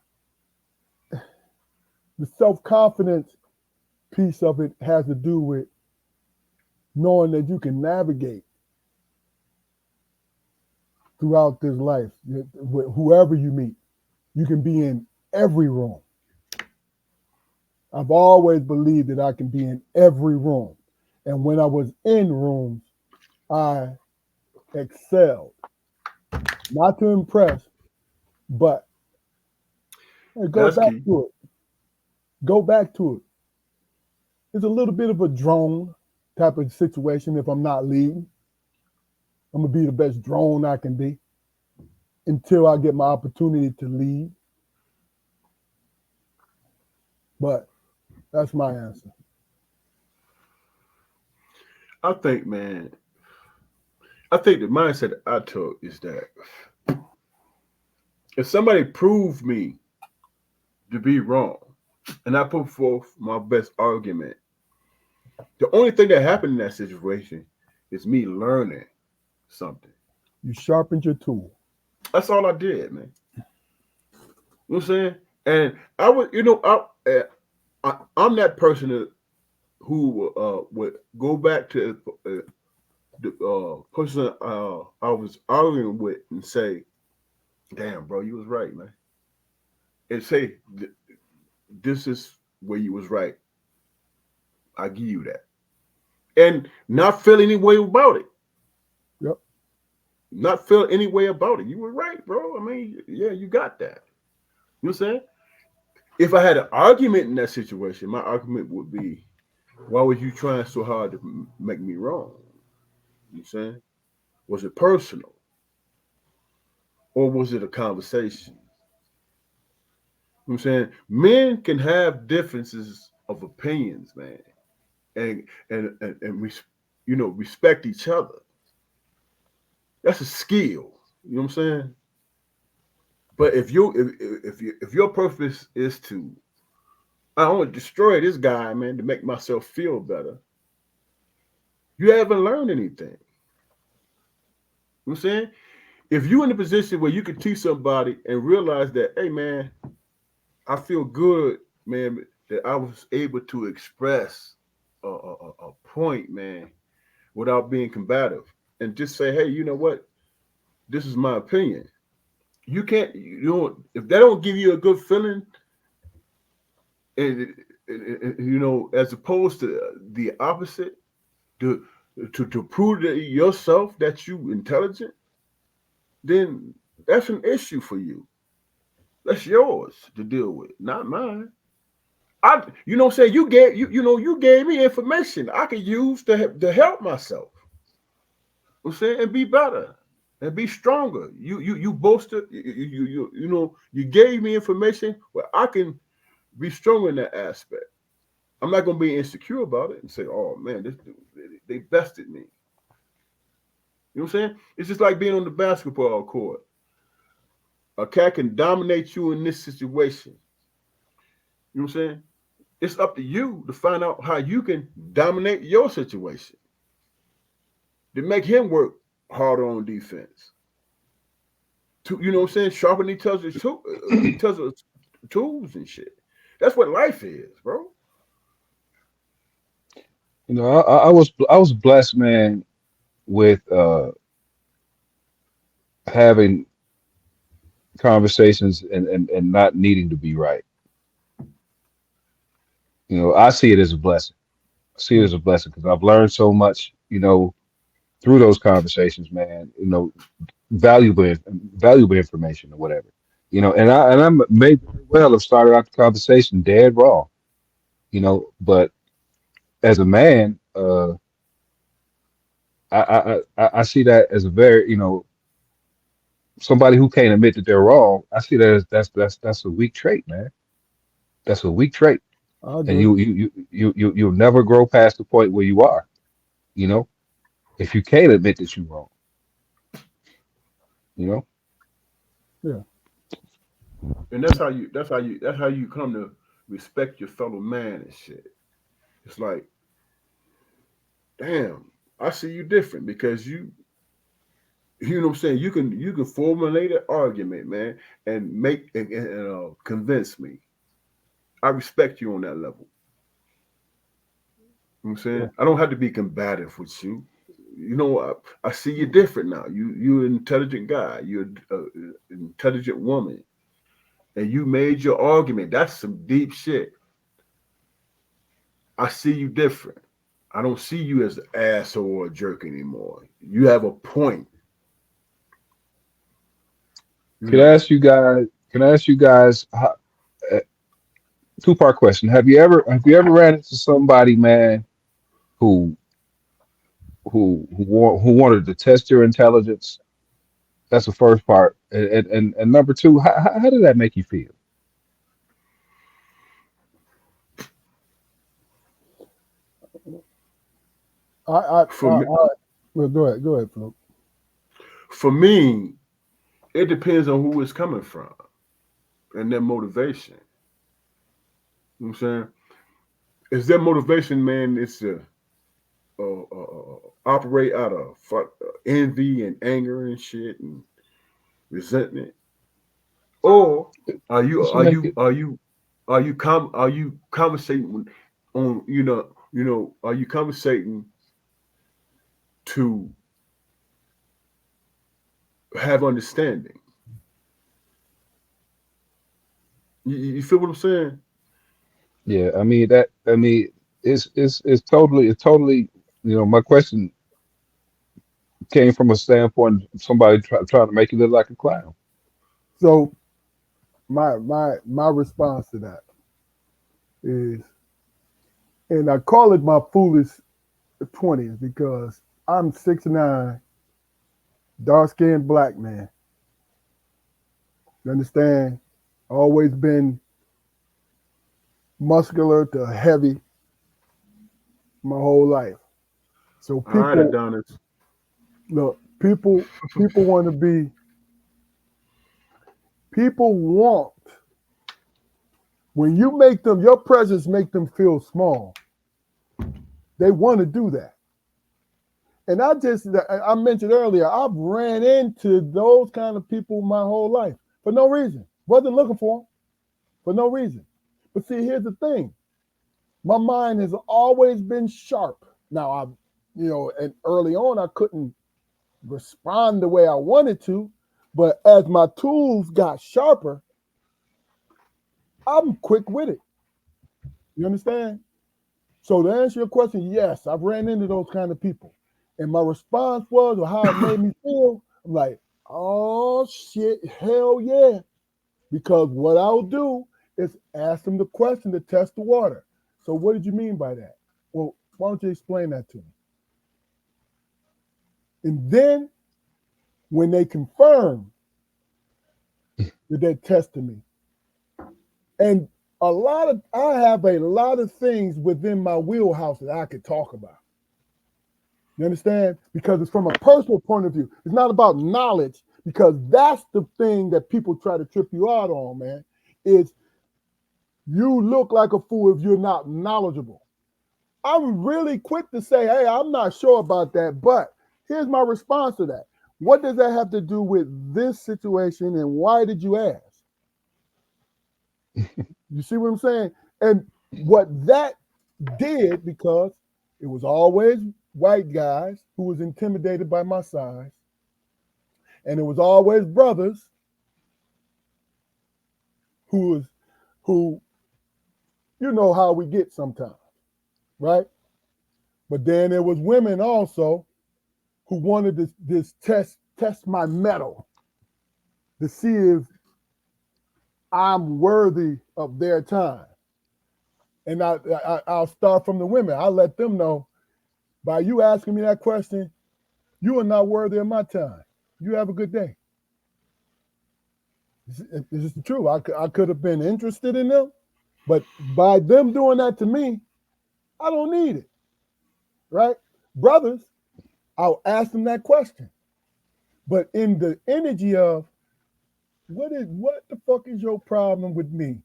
the self-confidence piece of it has to do with knowing that you can navigate throughout this life. Whoever you meet, you can be in every room. I've always believed that I can be in every room. And when I was in rooms, I excelled. Not to impress, but go That's back key. to it. Go back to it. It's a little bit of a drone type of situation if I'm not leading. I'm going to be the best drone I can be until I get my opportunity to lead. But that's my answer. I think, man, I think the mindset I took is that if somebody proved me to be wrong, and I put forth my best argument, the only thing that happened in that situation is me learning something. You sharpened your tool. That's all I did, man. You know what I'm saying? And I would, I'm that person who would go back to the person I was arguing with and say, "Damn, bro, you was right, man," and say, "This is where you was right. I give you that," and not feel any way about it. Yep. Not feel any way about it. You were right, bro. I mean, yeah, you got that. You know what I'm saying? If I had an argument in that situation, my argument would be, why was you trying so hard to make me wrong? You know what I'm saying? Was it personal? Or was it a conversation? You know what I'm saying? Men can have differences of opinions, man. And respect each other. That's a skill. You know what I'm saying? But if your purpose is to, I want to destroy this guy, man, to make myself feel better, you haven't learned anything. You know what I'm saying? If you're in a position where you can teach somebody and realize that, hey, man, I feel good, man, that I was able to express a point, man, without being combative, and just say, hey, you know what? This is my opinion. You can't, if that don't give you a good feeling, and as opposed to the opposite, to prove to yourself that you intelligent, then that's an issue for you. That's yours to deal with, not mine. What I'm saying, you gave me information I could use to help myself. You know what I'm saying, and be better and be stronger. You boasted, you gave me information where I can be stronger in that aspect. I'm not gonna be insecure about it and say, oh man, this dude, they bested me. You know what I'm saying? It's just like being on the basketball court. A cat can dominate you in this situation. You know what I'm saying? It's up to you to find out how you can dominate your situation to make him work harder on defense. You know what I'm saying? Sharpen each other's tools and shit. That's what life is, bro. I was blessed, man, with having conversations and not needing to be right. I see it as a blessing. I see it as a blessing because I've learned so much, through those conversations, man. Valuable information or whatever. And I may very well have started out the conversation dead wrong. But as a man, I see that as a very, somebody who can't admit that they're wrong. I see that as that's a weak trait, man. That's a weak trait, I and agree. you'll never grow past the point where you are. You know, if you can't admit that you're wrong. You know, Yeah. And that's how you come to respect your fellow man and shit. It's like, damn, I see you different because you know what I'm saying? You can formulate an argument, man, and make and convince me. I respect you on that level. You know what I'm Yeah. saying? I don't have to be combative with you. I see you different now. You're an intelligent guy. You're an intelligent woman, and you made your argument. That's some deep shit. I see you different. I don't see you as an asshole or a jerk anymore. You have a point. You can I know, ask you guys? Can I ask you guys? Uh, Two-part question: Have you ever ran into somebody, man, who who wanted to test your intelligence? That's the first part, and number two, how did that make you feel? I for me, well, go ahead, Fluke. for me, it depends on who it's coming from and their motivation. You know what I'm saying? Is their motivation, man, is to operate out of envy and anger and shit and resentment, or are you It's are like you are you are you conversating on are you conversating to have understanding? You feel what I'm saying? yeah. I mean that. I mean it's totally. My question came from a standpoint of somebody trying to make you look like a clown. So my response to that is, and I call it my foolish 20s because I'm 6'9", dark skinned black man. You understand? Always been muscular to heavy my whole life. So All right, people Adonis. look, people want to be, people want, when you make them, your presence make them feel small. They want to do that. And I mentioned earlier, I've ran into those kind of people my whole life for no reason. Wasn't looking for them for no reason. But see, here's the thing. My mind has always been sharp. Now, and early on, I couldn't respond the way I wanted to. But as my tools got sharper, I'm quick with it. You understand? So to answer your question, yes, I've ran into those kind of people. And my response was, or how it made me feel, I'm like, oh shit, hell yeah. Because what I'll do is ask them the question to test the water. So what did you mean by that? Well, why don't you explain that to me? And then when they confirm that they're testing me, and I have a lot of things within my wheelhouse that I could talk about. You understand? Because it's from a personal point of view. It's not about knowledge, because that's the thing that people try to trip you out on, man. Is you look like a fool if you're not knowledgeable. I'm really quick to say, hey, I'm not sure about that, but here's my response to that. What does that have to do with this situation, and why did you ask? You see what I'm saying? And what that did, because it was always white guys who was intimidated by my size, and it was always brothers who you know how we get sometimes, right? But then there was women also who wanted this test my mettle to see if I'm worthy of their time. And I'll start from the women. I'll let them know, by you asking me that question, you are not worthy of my time. You have a good day. It's just true. I could have been interested in them, but by them doing that to me, I don't need it, right? Brothers, I'll ask them that question. But in the energy of, what the fuck is your problem with me?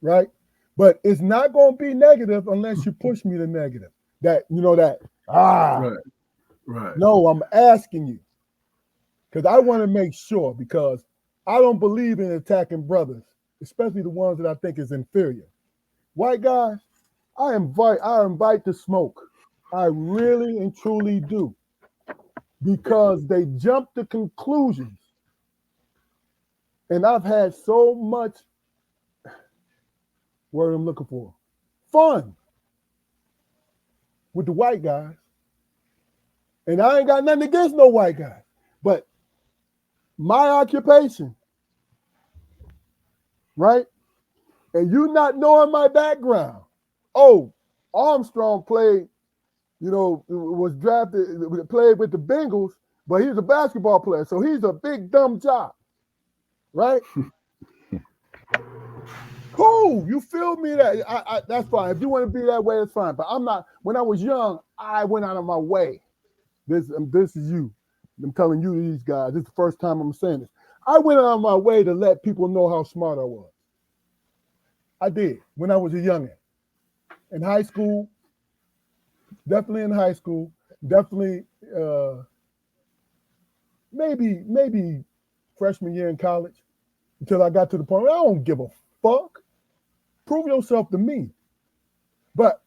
Right? But it's not gonna be negative unless you push me to negative. Right, right. No, I'm asking you. Because I want to make sure, because I don't believe in attacking brothers, especially the ones that I think is inferior. White guys, I invite to smoke. I really and truly do. Because they jump to conclusions. And I've had so much, word I'm looking for, fun with the white guys. And I ain't got nothing against no white guy. But my occupation, right? And you not knowing my background. Oh, Armstrong played, was drafted, played with the Bengals, but he's a basketball player. So he's a big dumb job, right? Cool, you feel me? That's fine. If you want to be that way, it's fine. But I'm not. When I was young, I went out of my way. This is you. I'm telling you, these guys, this is the first time I'm saying this. I went out of my way to let people know how smart I was. I did when I was a youngin'. In high school, definitely in high school, definitely maybe freshman year in college, until I got to the point where I don't give a fuck. Prove yourself to me. But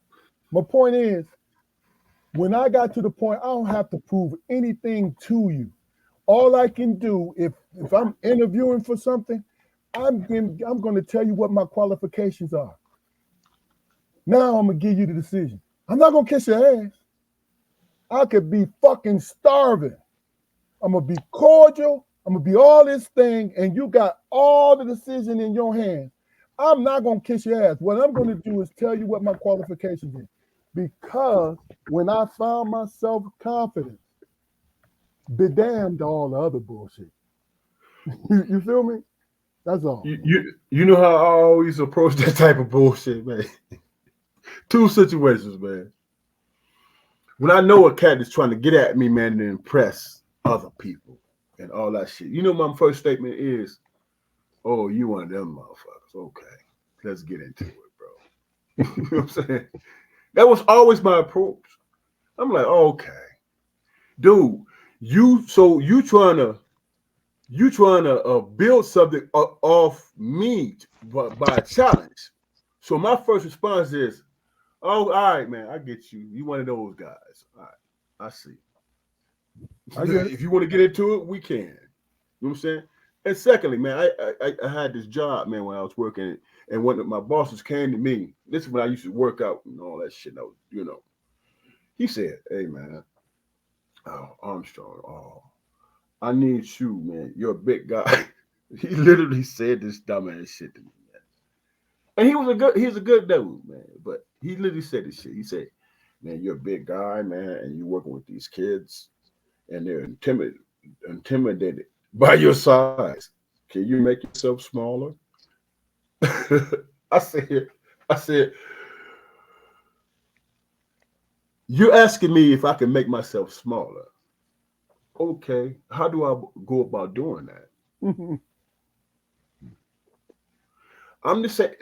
my point is, when I got to the point, I don't have to prove anything to you. All I can do, if I'm interviewing for something, I'm going to tell you what my qualifications are. Now I'm going to give you the decision. I'm not going to kiss your ass. I could be fucking starving. I'm going to be cordial. I'm going to be all this thing, and you got all the decision in your hands. I'm not going to kiss your ass. What I'm going to do is tell you what my qualifications is. Because when I found my self-confidence, be damned to all the other bullshit. You feel me? That's all. You know how I always approach that type of bullshit, man. Two situations, man. When I know a cat is trying to get at me, man, to impress other people and all that shit. You know, my first statement is, "Oh, you one of them motherfuckers." Okay, let's get into it, bro. You know what I'm saying? That was always my approach. I'm like, okay, dude, you trying to build something off me by a challenge. So my first response is, oh, all right, man, I get you. You one of those guys. All right, I see. If you want to get into it, we can. You know what I'm saying? And secondly, man, I had this job, man, when I was working, and one of my bosses came to me. This is when I used to work out and all that shit. He said, "Hey, man, Armstrong, I need you, man. You're a big guy." He literally said this dumbass shit to me, man. And he's a good dude, man. But he literally said this shit. He said, "Man, you're a big guy, man, and you're working with these kids, and they're intimidated by your size. Can you make yourself smaller?" I said, "You're asking me if I can make myself smaller. Okay, how do I go about doing that?" I'm just saying,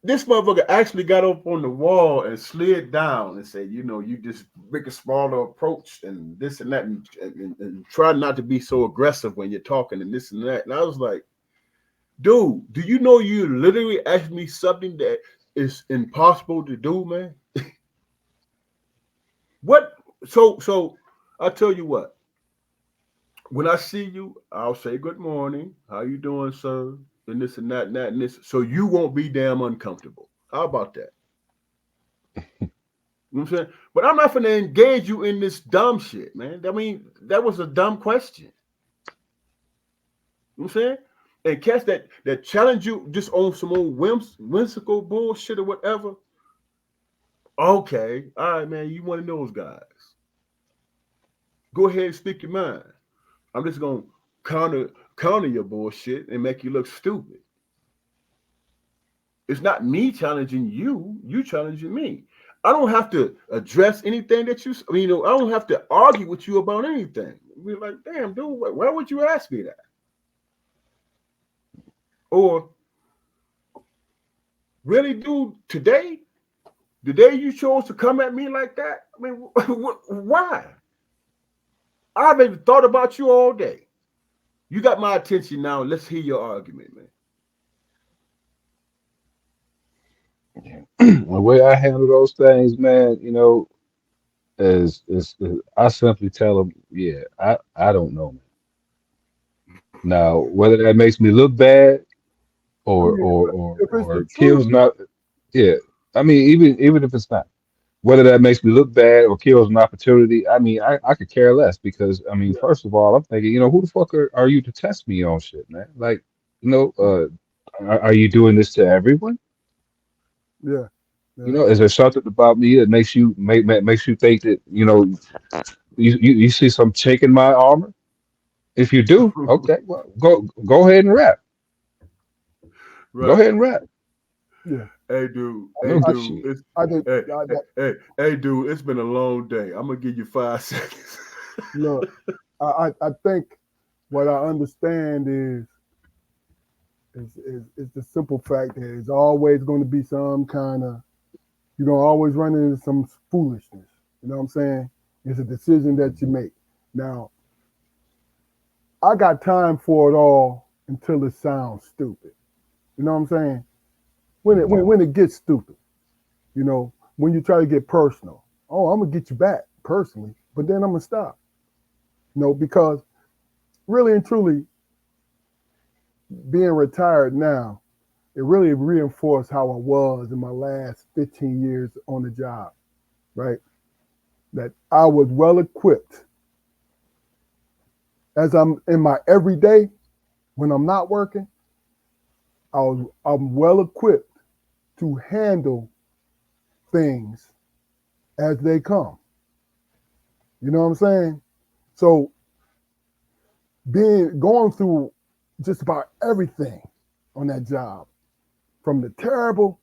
this motherfucker actually got up on the wall and slid down and said, you just make a smaller approach and this and that, and try not to be so aggressive when you're talking and this and that. And I was like, dude, do you know you literally asked me something that is impossible to do, man? What? So I'll tell you what. When I see you, I'll say good morning. How you doing, sir? And this and that and that and this. So you won't be damn uncomfortable. How about that? You know what I'm saying? But I'm not gonna engage you in this dumb shit, man. I mean, that was a dumb question. You know what I'm saying? And cats that challenge you just on some old whimsical bullshit or whatever. Okay, all right, man. You one of those guys. Go ahead and speak your mind. I'm just gonna counter your bullshit and make you look stupid. It's not me challenging you, you challenging me. I don't have to address anything that I don't have to argue with you about anything. We're like, damn, dude, why would you ask me that? Or really, dude, today, the day you chose to come at me like that, I mean, why? I've been thought about you all day. You got my attention now. Let's hear your argument, man. The way I handle those things, man, is I simply tell them, yeah, I don't know, man. Now, whether that makes me look bad I or mean, or or, if it's the or truth, kills not, yeah. I mean, even if it's not, whether that makes me look bad or kills an opportunity, I mean, I could care less because I mean, yeah, first of all, I'm thinking, who the fuck are you to test me on shit, man? Like, are you doing this to everyone? yeah, yeah. Is there something about me that makes you think that you see some chink in my armor? If you do, okay, well, go ahead and rap. Go Right. ahead and rap. Yeah. Hey, dude. No Hey, I, dude. shit. I think, Hey, hey, hey, dude. It's been a long day. I'm gonna give you 5 seconds. look, I think what I understand is the simple fact that it's always going to be some kind of, you're going to always run into some foolishness. You know what I'm saying? It's a decision that you make. Now, I got time for it all until it sounds stupid. You know what I'm saying? When it gets stupid, you know, when you try to get personal. Oh, I'm gonna get you back personally, but then I'm gonna stop. You know, because really and truly, being retired now, it really reinforced how I was in my last 15 years on the job, right? That I was well equipped as I'm in my everyday when I'm not working. I'm well equipped to handle things as they come. You know what I'm saying? So going through just about everything on that job, from the terrible,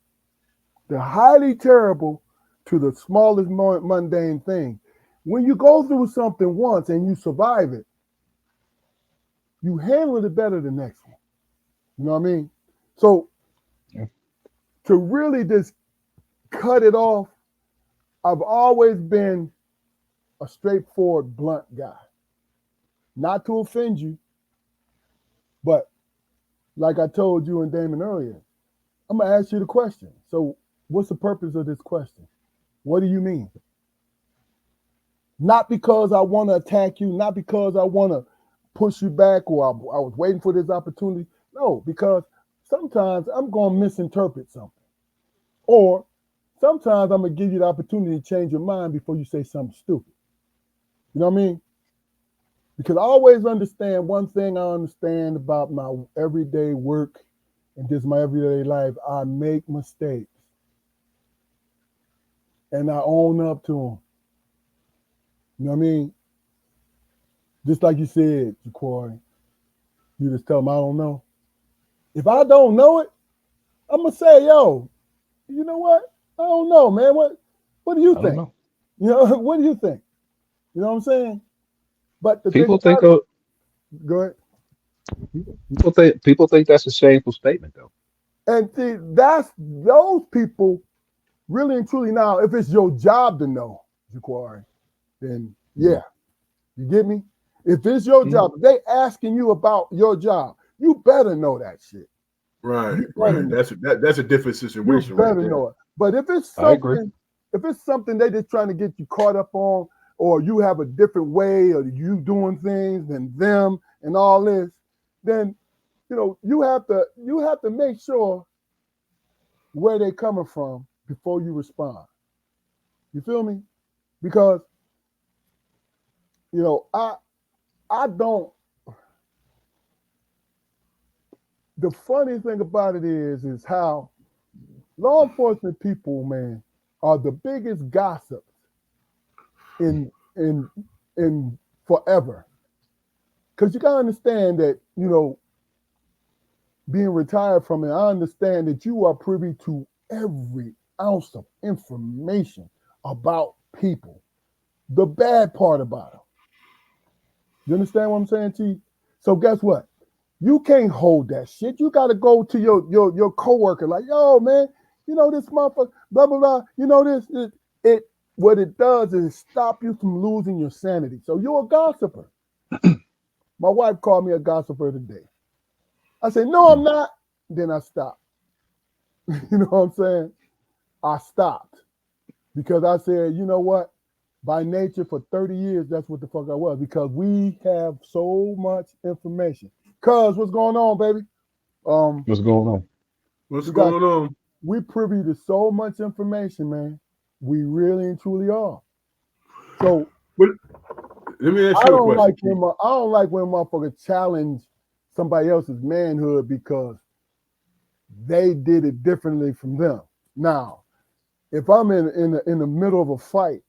the highly terrible, to the smallest mundane thing. When you go through something once and you survive it, you handle it better the next one. You know what I mean? So Yeah. to really just cut it off, I've always been a straightforward, blunt guy. Not to offend you, but like I told you and Damon earlier, I'm gonna ask you the question. So what's the purpose of this question? What do you mean? Not because I want to attack you, not because I want to push you back or I was waiting for this opportunity. No, because sometimes I'm going to misinterpret something. Or sometimes I'm going to give you the opportunity to change your mind before you say something stupid. You know what I mean? Because I always understand one thing I understand about my everyday work and just my everyday life. I make mistakes. And I own up to them. You know what I mean? Just like you said, Jaquari, you just tell them I don't know. If I don't know it, I'm gonna say, yo, you know what? I don't know, man. What do you I don't think? know. You know, what do you think? You know what I'm saying? But the thing People think about it, go ahead. people think that's a shameful statement though. And see, that's those people really and truly now, if it's your job to know, Jaquari, then yeah, you get me? If it's your Mhm. job, if they asking you about your job, you better know that shit. Right, You better right. know. That's a different You situation right better there. know it. But I agree. if it's something they just trying to get you caught up on, or you have a different way of you doing things than them and all this, then you have to make sure where they're coming from before you respond. You feel me? Because I don't. The funny thing about it is how law enforcement people, man, are the biggest gossips in in in forever. Because you gotta understand that, being retired from it, I understand that you are privy to every ounce of information about people. The bad part about them. You understand what I'm saying to you? So guess what? You can't hold that shit. You gotta go to your coworker, like, yo, man, this motherfucker, blah blah blah. It what it does is stop you from losing your sanity. So you're a gossiper. My wife called me a gossiper today. I said, no, I'm not. Then I stopped. You know what I'm saying? I stopped because I said, you know what? By nature, for 30 years, that's what the fuck I was, because we have so much information. Cuz, what's going on, baby? What's going on? What's We got going on? we privy to so much information, man. We really and truly are. So But let me ask I you a don't question, like Keith. when motherfuckers challenge somebody else's manhood because they did it differently from them. Now, if I'm in the middle of a fight,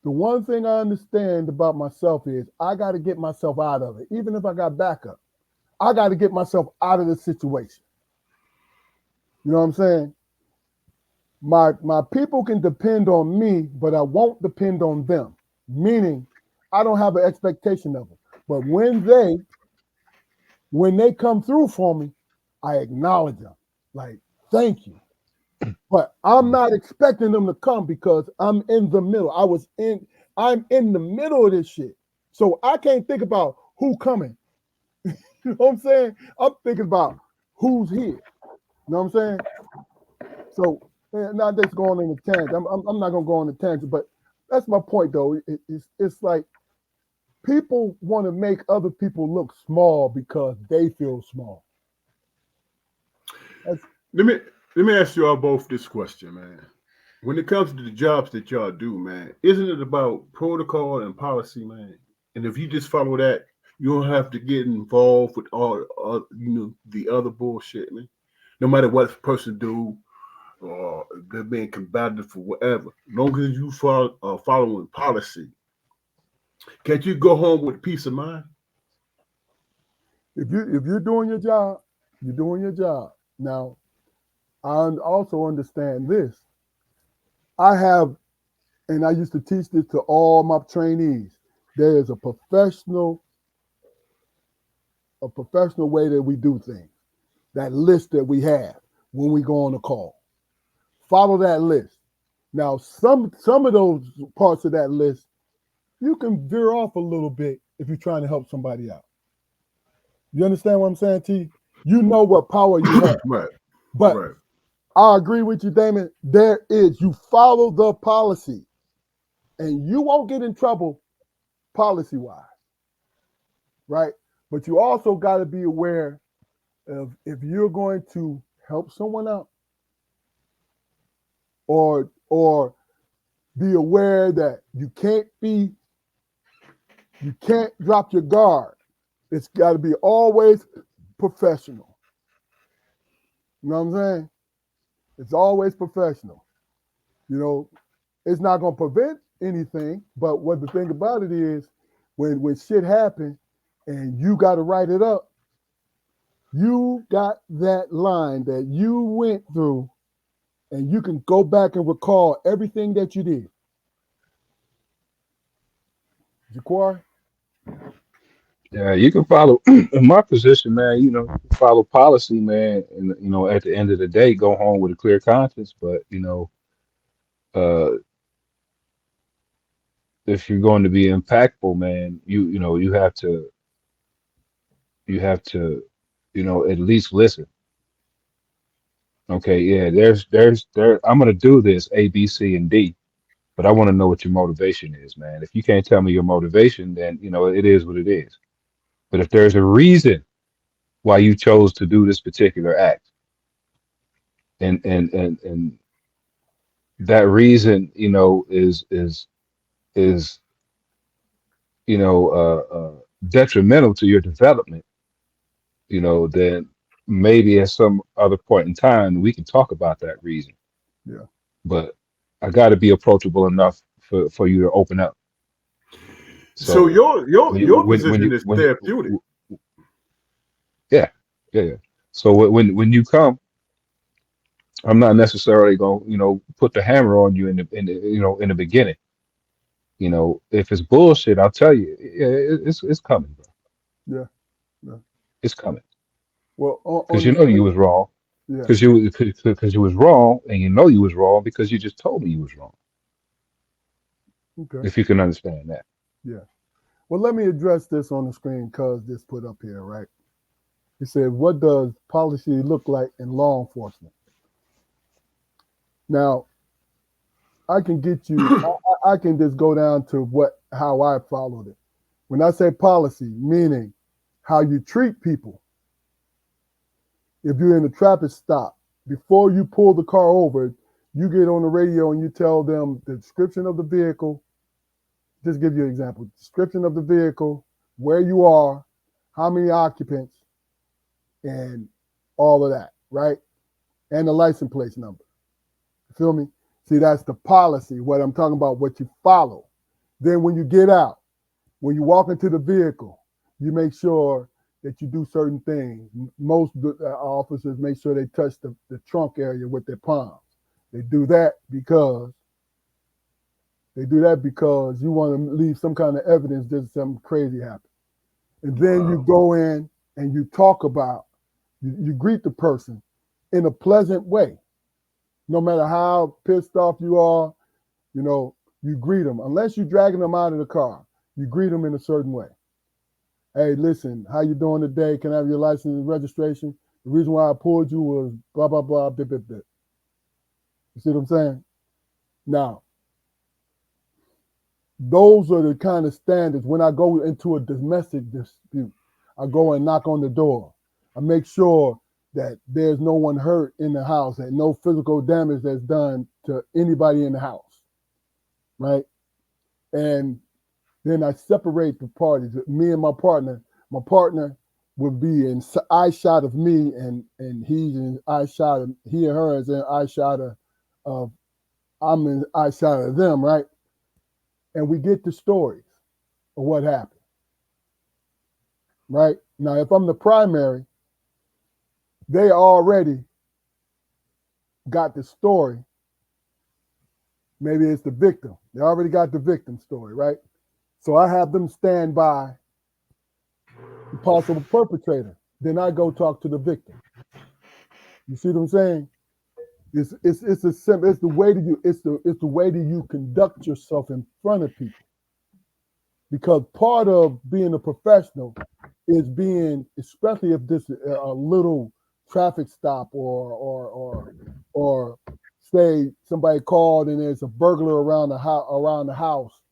the one thing I understand about myself is I got to get myself out of it. Even if I got backup, I got to get myself out of the situation. You know what I'm saying? My people can depend on me, but I won't depend on them. Meaning, I don't have an expectation of them. But when they come through for me, I acknowledge them. Like, thank you. But I'm not expecting them to come because I'm in the middle. I'm in the middle of this shit. So I can't think about who coming. You know what I'm saying? I'm thinking about who's here. You know what I'm saying? So not just going on a tangent. I'm not gonna go on a tangent, but that's my point though. It's like people want to make other people look small because they feel small. Let me ask you all both this question, man. When it comes to the jobs that y'all do, man, isn't it about protocol and policy, man? And if you just follow that, you don't have to get involved with all the other bullshit, man. No matter what a person do, or they're being combative for whatever. As long as you following policy, can't you go home with peace of mind? If you're doing your job, you're doing your job. Now, I also understand this. I used to teach this to all my trainees. There is a professional way that we do things. That list that we have when we go on a call. Follow that list. Now, some of those parts of that list, you can veer off a little bit if you're trying to help somebody out. You understand what I'm saying, T? You know what power you have. Right. But right. I agree with you, Damon. You follow the policy and you won't get in trouble policy-wise, right? But you also got to be aware of if you're going to help someone out or be aware that you can't drop your guard. It's got to be always professional. You know what I'm saying? It's always professional. You know, it's not going to prevent anything, but what the thing about it is when shit happens and you got to write it up, you got that line that you went through and you can go back and recall everything that you did. Jaquar? Yeah, you can follow in my position, man. You know, you can follow policy, man, and at the end of the day, go home with a clear conscience. But uh, if you're going to be impactful, man, you have to, at least listen. Okay, yeah, there. I'm gonna do this A, B, C, and D, but I want to know what your motivation is, man. If you can't tell me your motivation, then it is what it is. But if there's a reason why you chose to do this particular act, and that reason, is detrimental to your development, then maybe at some other point in time we can talk about that reason. Yeah. But I got to be approachable enough for you to open up. So your when position you is therapeutic. Yeah. So when you come, I'm not necessarily going put the hammer on you in the beginning. If it's bullshit, I'll tell you, yeah, it's coming, bro. Yeah. It's coming Well, because on the you was wrong. yeah. Because you was wrong, and you was wrong because you just told me you was wrong. Okay. If you can understand that. Yeah. Well, let me address this on the screen because this put up here, right? It said, what does policy look like in law enforcement? Now, I can get you, I can just go down to how I followed it. When I say policy, meaning how you treat people. If you're in a traffic stop, before you pull the car over, you get on the radio and you tell them the description of the vehicle. Just give you an example. Description of the vehicle, where you are, how many occupants, and all of that, right? And the license plate number. You feel me? See, that's the policy, what I'm talking about, what you follow. Then when you get out, when you walk into the vehicle, you make sure that you do certain things. Most officers make sure they touch the trunk area with their palms. They do that because They do that because you want to leave some kind of evidence that something crazy happened. And then you go in and you talk about, you greet the person in a pleasant way. No matter how pissed off you are, you know, you greet them. Unless you're dragging them out of the car, you greet them in a certain way. Hey, listen, how you doing today? Can I have your license and registration? The reason why I pulled you was blah, blah, blah, blah, blah, blah. You see what I'm saying? Now, those are the kind of standards. When I go into a domestic dispute, I go and knock on the door. I make sure that there's no one hurt in the house and no physical damage that's done to anybody in the house, right? And then I separate the parties. Me and my partner would be in eye shot of me, and he's in eye shot of, he and her is in eye shot of I'm in eye shot of them, right? And we get the stories of what happened, right? Now, if I'm the primary, they already got the story. Maybe it's the victim. They already got the victim story, right? So I have them stand by the possible perpetrator. Then I go talk to the victim. You see what I'm saying? It's the way that you conduct yourself in front of people. Because part of being a professional is being, especially if this is a little traffic stop or say somebody called and there's a burglar around the house.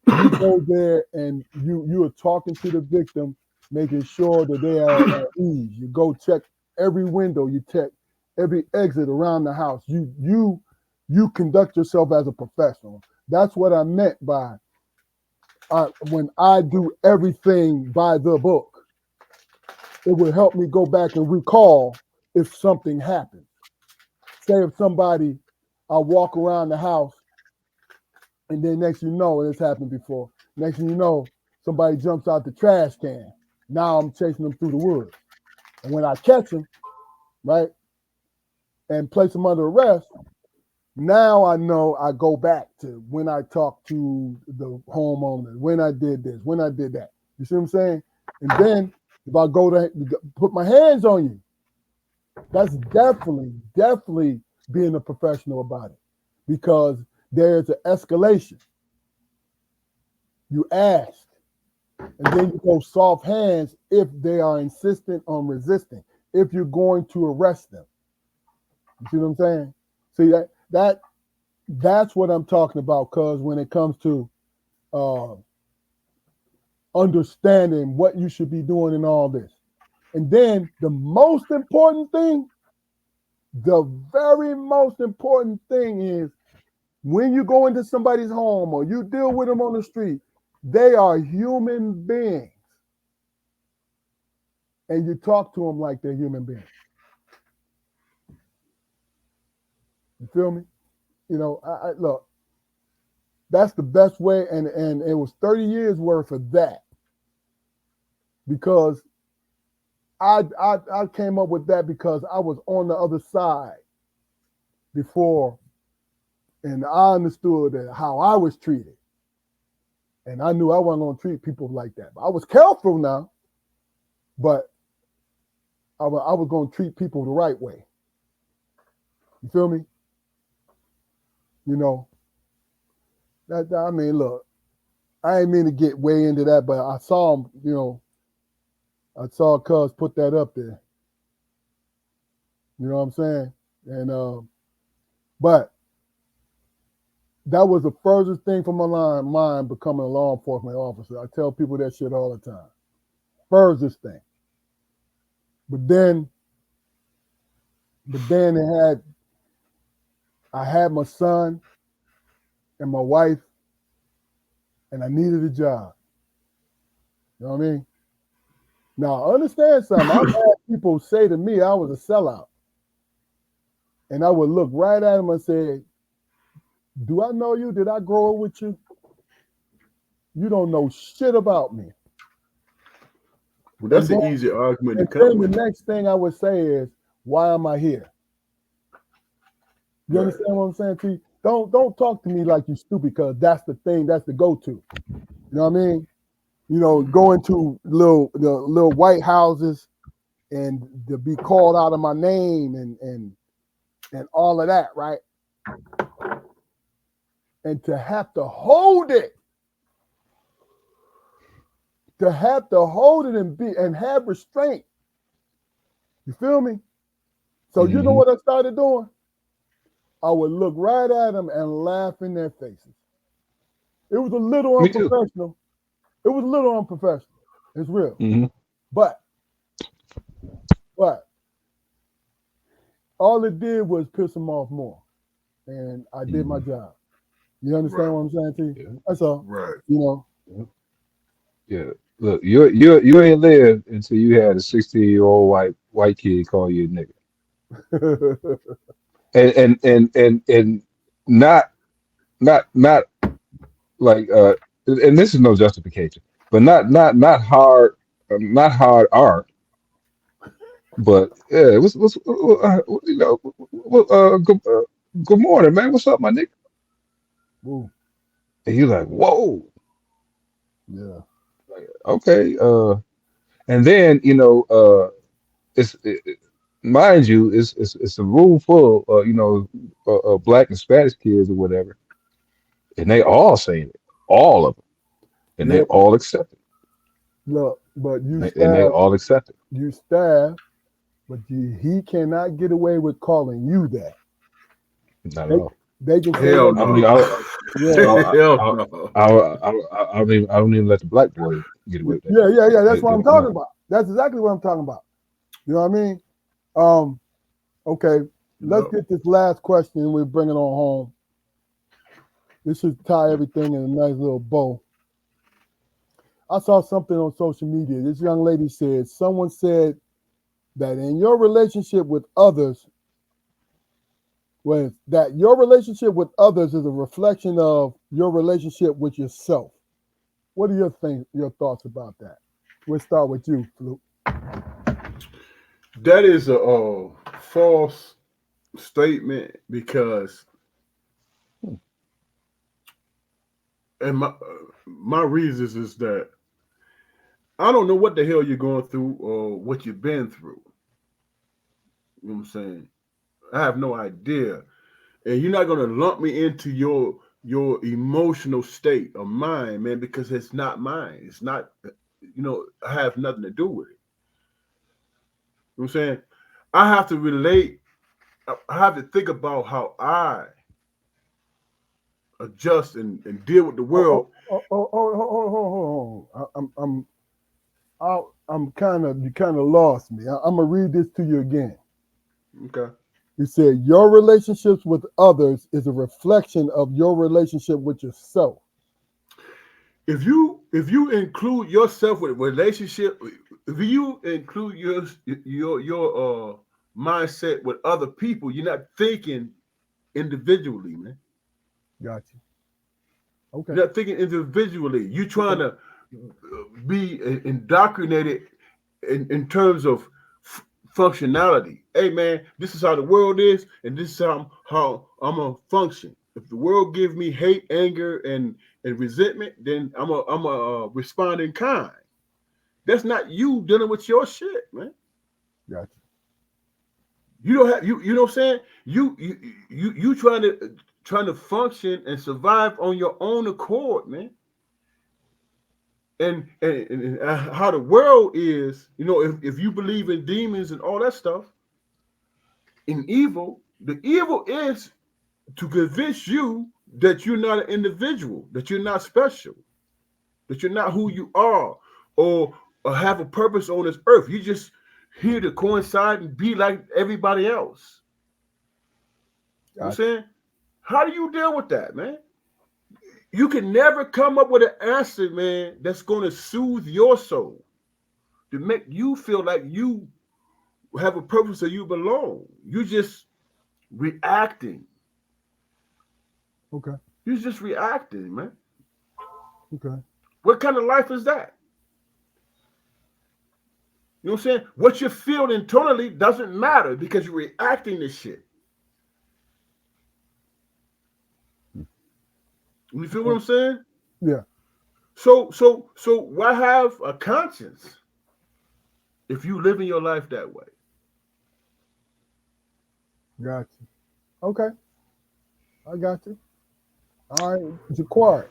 You go there and you are talking to the victim, making sure that they are at ease. You go check every window, you check every exit around the house. You conduct yourself as a professional. That's what I meant by when I do everything by the book. It will help me go back and recall if something happened. Say if somebody, I walk around the house and then next you know, and it's happened before, next thing you know, somebody jumps out the trash can. Now I'm chasing them through the woods. And when I catch them, right, and place them under arrest, now I know I go back to when I talked to the homeowner, when I did this, when I did that. You see what I'm saying? And then if I go to put my hands on you, that's definitely being a professional about it, because there's an escalation. You ask, and then you go soft hands if they are insistent on resisting, if you're going to arrest them. You see what I'm saying? See, that's what I'm talking about, because when it comes to understanding what you should be doing in all this. And then the most important thing, the very most important thing is when you go into somebody's home or you deal with them on the street, they are human beings. And you talk to them like they're human beings. You feel me? You know, I look, that's the best way. And it was 30 years worth of that, because I came up with that because I was on the other side before, and I understood that how I was treated. And I knew I wasn't going to treat people like that. But I was careful now, but I was going to treat people the right way. You feel me? You know, I mean, look, I ain't mean to get way into that, but I saw him, you know, I saw Cuz put that up there. You know what I'm saying? And but that was the furthest thing from my mind becoming a law enforcement officer. I tell people that shit all the time. Furthest thing. But then I had my son and my wife, and I needed a job. You know what I mean? Now, understand something. I've had people say to me I was a sellout. And I would look right at them and say, do I know you? Did I grow up with you? You don't know shit about me. Well, that's an easy argument to come come with. with. The next thing I would say is, why am I here? You understand what I'm saying to you? Don't talk to me like you stupid, because that's the thing, that's the go-to. You know what I mean? You know, going to the little white houses and to be called out of my name and all of that, right? And to have to hold it. To have to hold it and have restraint. You feel me? So you know what I started doing? I would look right at them and laugh in their faces. It was a little Me too. unprofessional. It was a little unprofessional. It's real. Mm-hmm. But all it did was piss them off more. And I did my job. You understand what I'm saying to you? Yeah. That's all. Right. You know. Yeah. Look, you ain't lived until you had a 16-year-old white kid call you a nigga. And not like and this is no justification, but not hard art, but yeah, it was you know, good morning, man. What's up, my nigga? Ooh, And you're like, whoa, yeah. like, okay, and then you know, mind you, it's a room full, you know, black and Spanish kids or whatever, and they all saying it, all of them, and they Yeah. all accept it, Look, but you and they stab, all accept it. but he cannot get away with calling you that. Not at They, all. they can say Hell that. I don't even, no. Yeah. Hell no. I don't even let the black boy get away with that. Yeah. That's what I'm No. talking about. That's exactly what I'm talking about. You know what I mean? Okay, let's Yep. get this last question and we'll bring it on home. This should tie everything in a nice little bow. I saw something on social media. This young lady said, someone said that in your relationship with others, your relationship with others is a reflection of your relationship with yourself. What are your thoughts about that? We'll start with you, Fluke. That is a false statement because, and my reasons is that I don't know what the hell you're going through or what you've been through. You know what I'm saying? I have no idea, and you're not gonna lump me into your emotional state of mind, man, because it's not mine. It's not. You know, I have nothing to do with it. You know what I'm saying? I have to relate. I have to think about how I adjust and deal with the world. Hold on. I'm kind of, you kind of lost me. I'm gonna read this to you again. Okay. You said your relationships with others is a reflection of your relationship with yourself. If you include yourself with a relationship, if you include your mindset with other people, you're not thinking individually, man. Got you. Okay. You're not thinking individually. You're trying to be indoctrinated in terms of functionality. Hey man, this is how the world is, and this is how I'm gonna function. If the world gives me hate, anger, and resentment, then I'm a respond in kind. That's not you dealing with your shit, man. Got You don't have you know what I'm saying? You trying to function and survive on your own accord, man. And how the world is, you know, if you believe in demons and all that stuff, in evil, the evil is to convince you that you're not an individual, that you're not special, that you're not who you are, or have a purpose on this earth. You just here to coincide and be like everybody else. You know what I'm saying? How do you deal with that, man? You can never come up with an answer, man, that's going to soothe your soul, to make you feel like you have a purpose or you belong. You just reacting. Okay. You're just reacting, man. Okay. What kind of life is that? You know what I'm saying? What you feel internally doesn't matter because you're reacting to shit. You feel what I'm saying? Yeah, So why have a conscience if you living your life that way? got you. Okay, I got you. All right, Jaquar,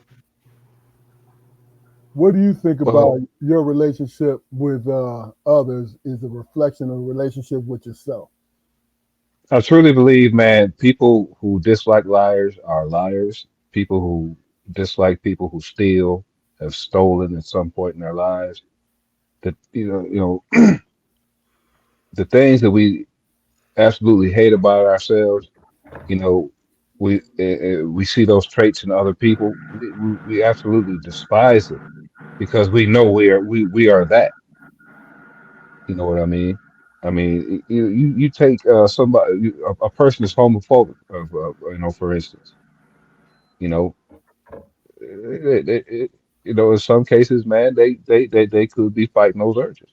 what do you think about Well, your relationship with others is a reflection of a relationship with yourself? I truly believe, man, people who dislike liars are liars. People who dislike people who steal have stolen at some point in their lives. That the things that we absolutely hate about ourselves, you know, we see those traits in other people. We absolutely despise it because we know we are that. You know what I mean? I mean, you take somebody, a person is homophobic, for instance, you know, in some cases, man, they could be fighting those urges.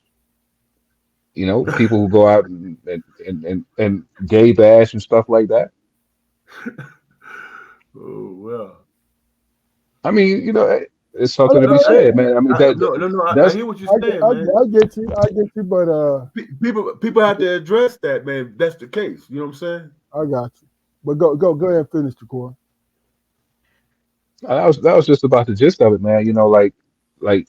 People who go out and gay bash and stuff like that. Oh well. I mean, it's I, something to be I, said, man. I mean, No. I that's hear what you're I, saying, man. I get you. I get you, but People have to address that, man. If that's the case. You know what I'm saying? I got you. But go ahead and finish the core. that was just about the gist of it, man. Like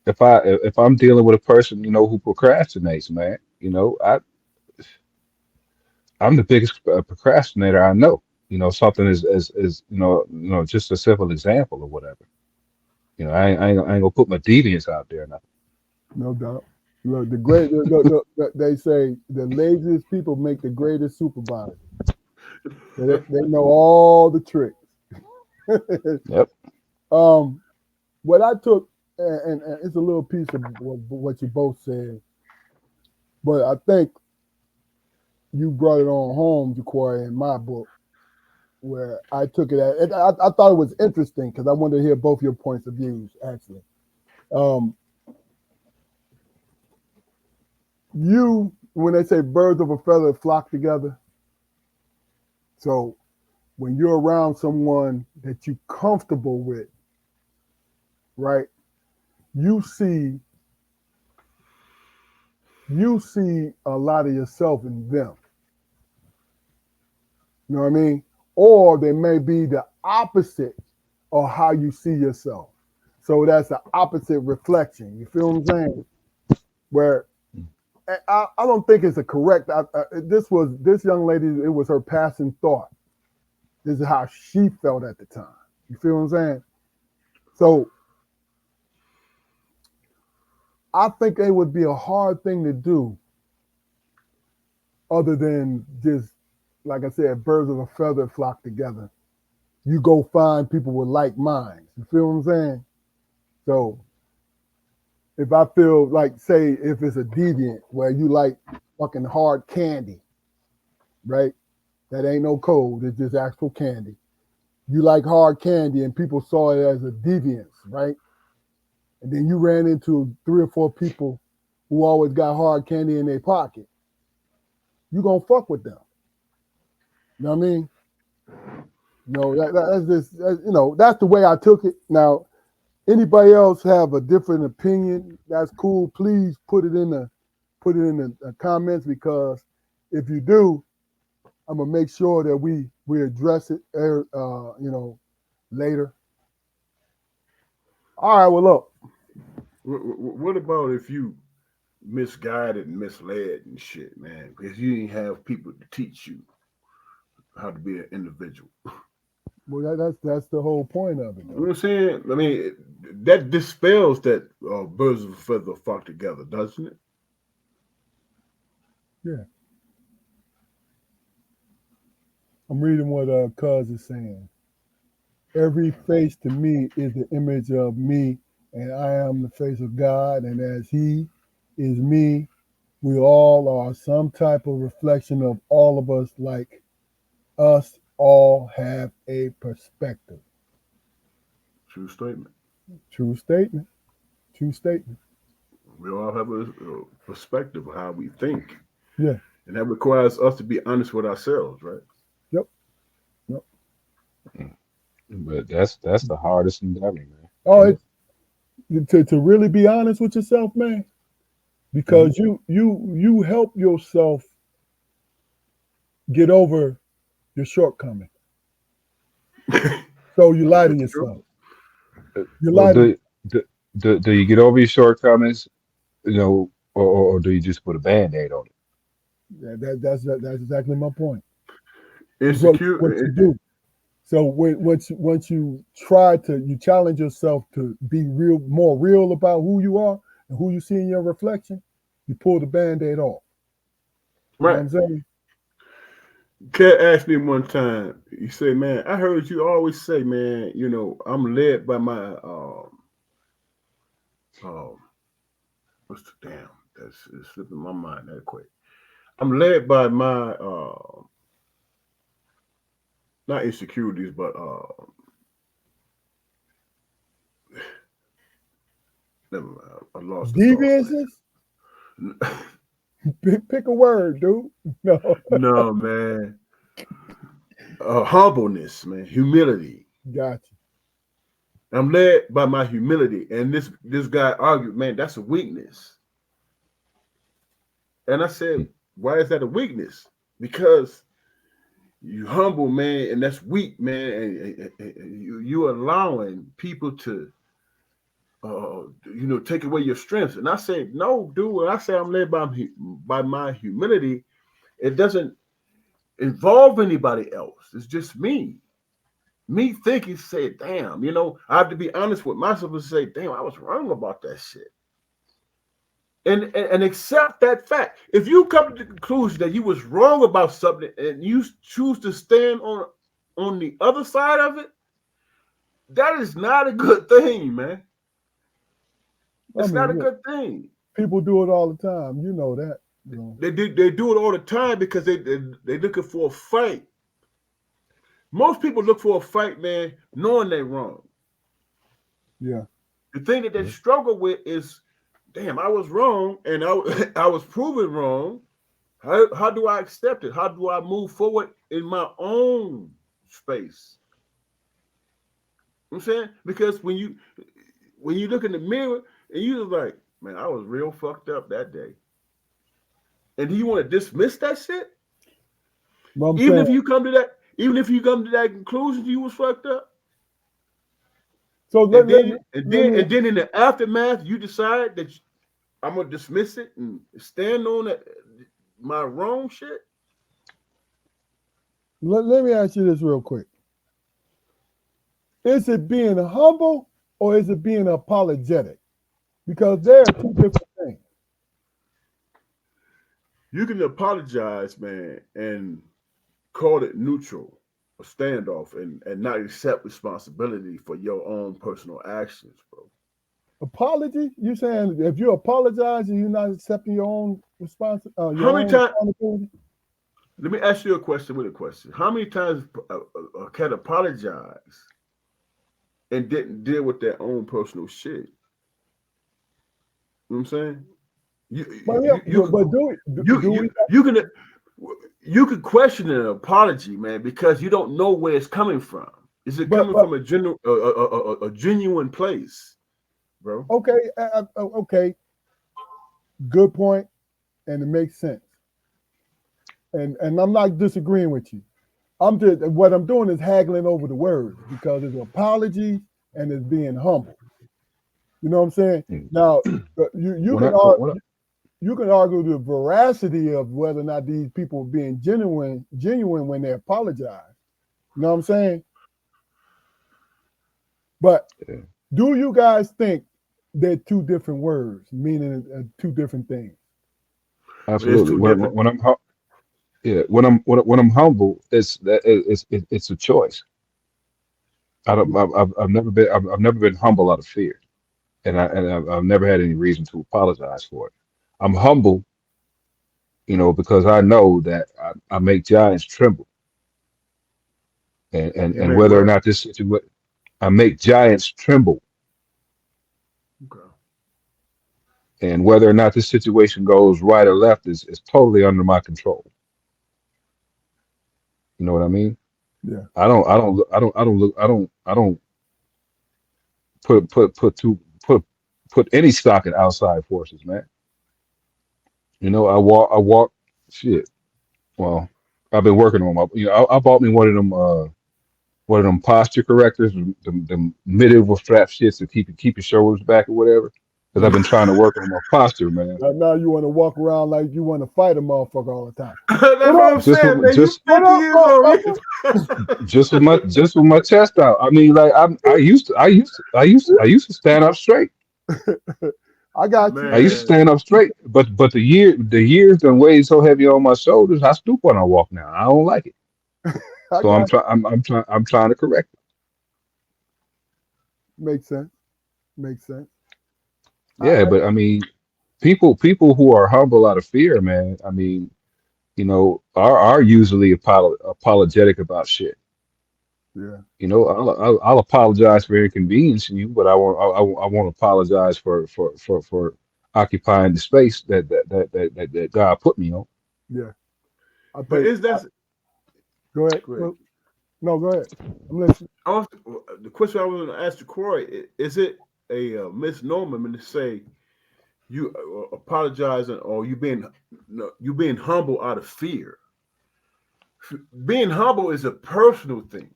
if I'm dealing with a person, who procrastinates, man, I'm the biggest procrastinator I know. Something is just a simple example or whatever. I ain't gonna put my deviance out there now. No doubt. Look, they say the laziest people make the greatest supervisors. They know all the tricks. Yep. um, what I took, and it's a little piece of what you both said, but I think you brought it on home, Jaquari, in my book, where I took it at. I thought it was interesting because I wanted to hear both your points of views, actually. Um, when they say birds of a feather flock together, so when you're around someone that you're comfortable with, right? You see, you see a lot of yourself in them. You know what I mean? Or they may be the opposite of how you see yourself. So that's the opposite reflection. You feel what I'm saying? Where I don't think it's a correct. This young lady. It was her passing thought. This is how she felt at the time. You feel what I'm saying? So I think it would be a hard thing to do, other than just like I said, birds of a feather flock together. You go find people with like minds. You feel what I'm saying? So if I feel like, say, if it's a deviant where you like fucking hard candy, right? That ain't no code, it's just actual candy. You like hard candy and people saw it as a deviance, right? And then you ran into 3 or 4 people who always got hard candy in their pocket. You gonna fuck with them. You know what I mean? No, that's just that's the way I took it. Now, anybody else have a different opinion? That's cool. Please put it in the comments, because if you do, I'm gonna make sure that we address it. Later. All right. Well, look. What about if you misguided and misled and shit, man? Because you didn't have people to teach you how to be an individual. Well, that's the whole point of it, You know though. what I'm saying? I mean, that dispels that birds of a feather flock together, doesn't it? Yeah. I'm reading what Cuz is saying. Every face to me is the image of me, and I am the face of God, and as He is me, we all are some type of reflection of all of us, like us all have a perspective. True statement. True statement. True statement. We all have a perspective of how we think, Yeah. and that requires us to be honest with ourselves, right? Yep. Yep. But that's the hardest endeavor, man. Oh, And it, to really be honest with yourself, man, Mhm. because you help yourself get over your shortcoming. So you lie to That's true. yourself. You Well, lie to do, do you get over your shortcomings, or do you just put a band-aid on it? that's exactly my point. It's what Insecure. you do. So once you try to you challenge yourself to be more real about who you are and who you see in your reflection, you pull the band-aid off. You know what Right. I'm saying? Cat asked me one time, he said, man, I heard you always say, man, I'm led by my um what's the damn that's it's slipping my mind that quick. I'm led by my not insecurities, but never mind. I lost the thought, Deviances? man. Pick a word, dude. No, No, man. Humbleness, man, humility. got I'm led by my humility, and this guy argued, man, that's a weakness. And I said, why is that a weakness? Because you humble, man, and that's weak, man. And you allowing people to, take away your strengths. And I said, no, dude. When I say I'm led by my humility, it doesn't involve anybody else. It's just me. Me thinking, say, damn, I have to be honest with myself and say, damn, I was wrong about that shit. And accept that fact. If you come to the conclusion that you was wrong about something and you choose to stand on the other side of it, that is not a good thing, man. you. I It's not mean, a look, good thing. people do it all the time. You know that. They do it all the time because they looking for a fight. Most people look for a fight, man, knowing they're wrong. Yeah. The thing that they struggle with is, damn, I was wrong and I was proven wrong. How do I accept it? How do I move forward in my own space? You know what I'm saying? Because when you look in the mirror and you just like, man, I was real fucked up that day. And do you want to dismiss that shit? But I'm Even saying, if you come to that, even if you come to that conclusion you was fucked up, so and let, let, then and let then me and then in the aftermath, you decide that I'm gonna dismiss it and stand on it, my wrong shit. let me ask you this real quick. Is it being humble or is it being apologetic? Because there are two different things. You can apologize, man, and call it neutral, a standoff, and not accept responsibility for your own personal actions, bro. Apology? You saying if you apologize and you're not accepting your How many own times? responsibility? Let me ask you a question with a question. How many times can apologize and didn't deal with their own personal shit? You know what I'm saying? You But yeah, you you could but do we? you can question an apology, man, because you don't know where it's coming from. Is it But coming from a genuine place, bro? okay, okay, good point, and it makes sense. And I'm not disagreeing with you. I'm just what I'm doing is haggling over the words because it's apology and it's being humble. You know what I'm saying? Mm. Now, you When can I you can argue the veracity of whether or not these people are being genuine when they apologize. You know what I'm saying? But yeah, do you guys think they're two different words, meaning two different things? It's absolutely. two different. Yeah, when I'm humble, it's a choice. I don't. I've never been humble out of fear, and I've never had any reason to apologize for it. I'm humble, because I know that I make giants tremble, You and make whether or what? not this situation, I make giants tremble, Okay. and whether or not this situation goes right or left is totally under my control. You know what I mean? Yeah. I don't put any stock in outside forces, man. You know, I walk shit. Well, I've been working on my. You know, I bought me one of them posture correctors, them medieval strap shits to keep your shoulders back or whatever. Because I've been trying to work on my posture, man. Now you want to walk around like you want to fight a motherfucker all the time. That's what I'm Just saying, with, man. You just 50 years old. just with my chest out. I mean, like I used to stand up straight. I got you. I used to Man, stand up straight, but the years done weighed so heavy on my shoulders. I stoop when I walk now. I don't like it. I So got you. I'm trying to correct it. Makes sense. Makes sense. Yeah, but I mean, people who are humble out of fear, man. I mean, you know, are usually apologetic about shit. Yeah. You know, I'll apologize for inconveniencing you, but I won't apologize for occupying the space that God put me on. Yeah. I but think. is that Go ahead. go ahead. No, go ahead. I'm listening. The question I was going to ask you, Corey, is it a misnomer to say you apologizing or you being humble out of fear? Being humble is a personal thing.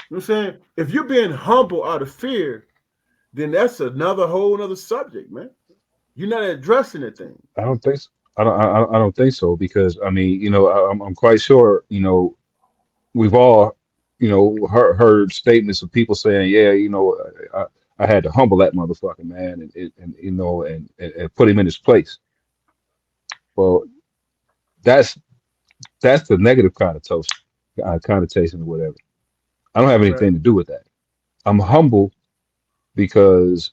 You know what I'm saying? If you're being humble out of fear, then that's another whole other subject, man. You're not addressing the thing. I don't think so. I don't think so because I mean, you know, I'm quite sure, you know, we've all, you know, heard statements of people saying, yeah, you know, I had to humble that motherfucker, man, and you know, and put him in his place. Well, that's the negative connotation or whatever. I don't have Right. anything to do with that. I'm humble because,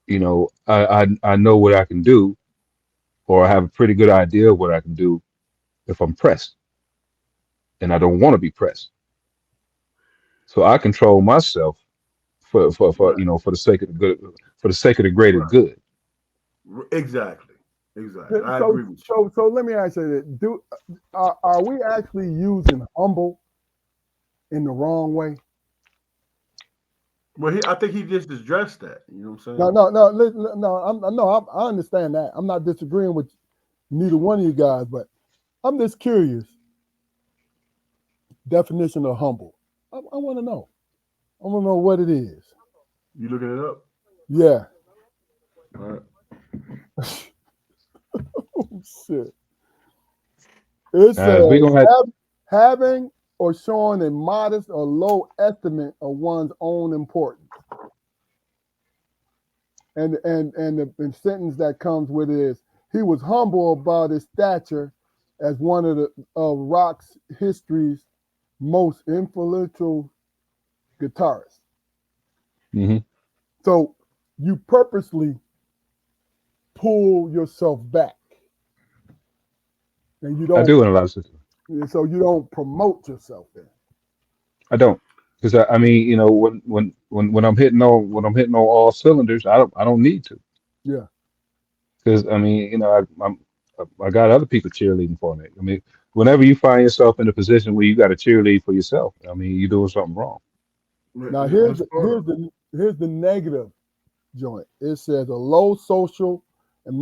you know, I know what I can do, or I have a pretty good idea of what I can do if I'm pressed, and I don't want to be pressed. So I control myself for Right. you know for the sake of the good, for the sake of the greater Right. good. Exactly. Exactly. I So agree with you. so let me ask you this: are we actually using humble in the wrong way? Well, I think he just addressed that. You know what I'm No, saying? no, no, no. I understand that. I'm not disagreeing with neither one of you guys, but I'm just curious. Definition of humble. I want to know. I want to know what it is. You looking it up? Yeah. All right. Oh, shit. It If we says gonna have, having or showing a modest or low estimate of one's own importance. And the sentence that comes with it is he was humble about his stature as one of rock's history's most influential guitarists. mhm. So you purposely pull yourself back, and you I don't. do in a lot of situations. So you don't promote yourself then. I don't because I mean, you know, when I'm hitting on all cylinders, I don't need to Yeah. because I mean, you know, I got other people cheerleading for me. I mean, whenever you find yourself in a position where you got to cheerlead for yourself, I mean, you're doing something wrong. Now That's part of it. here's the negative joint. It says a low social and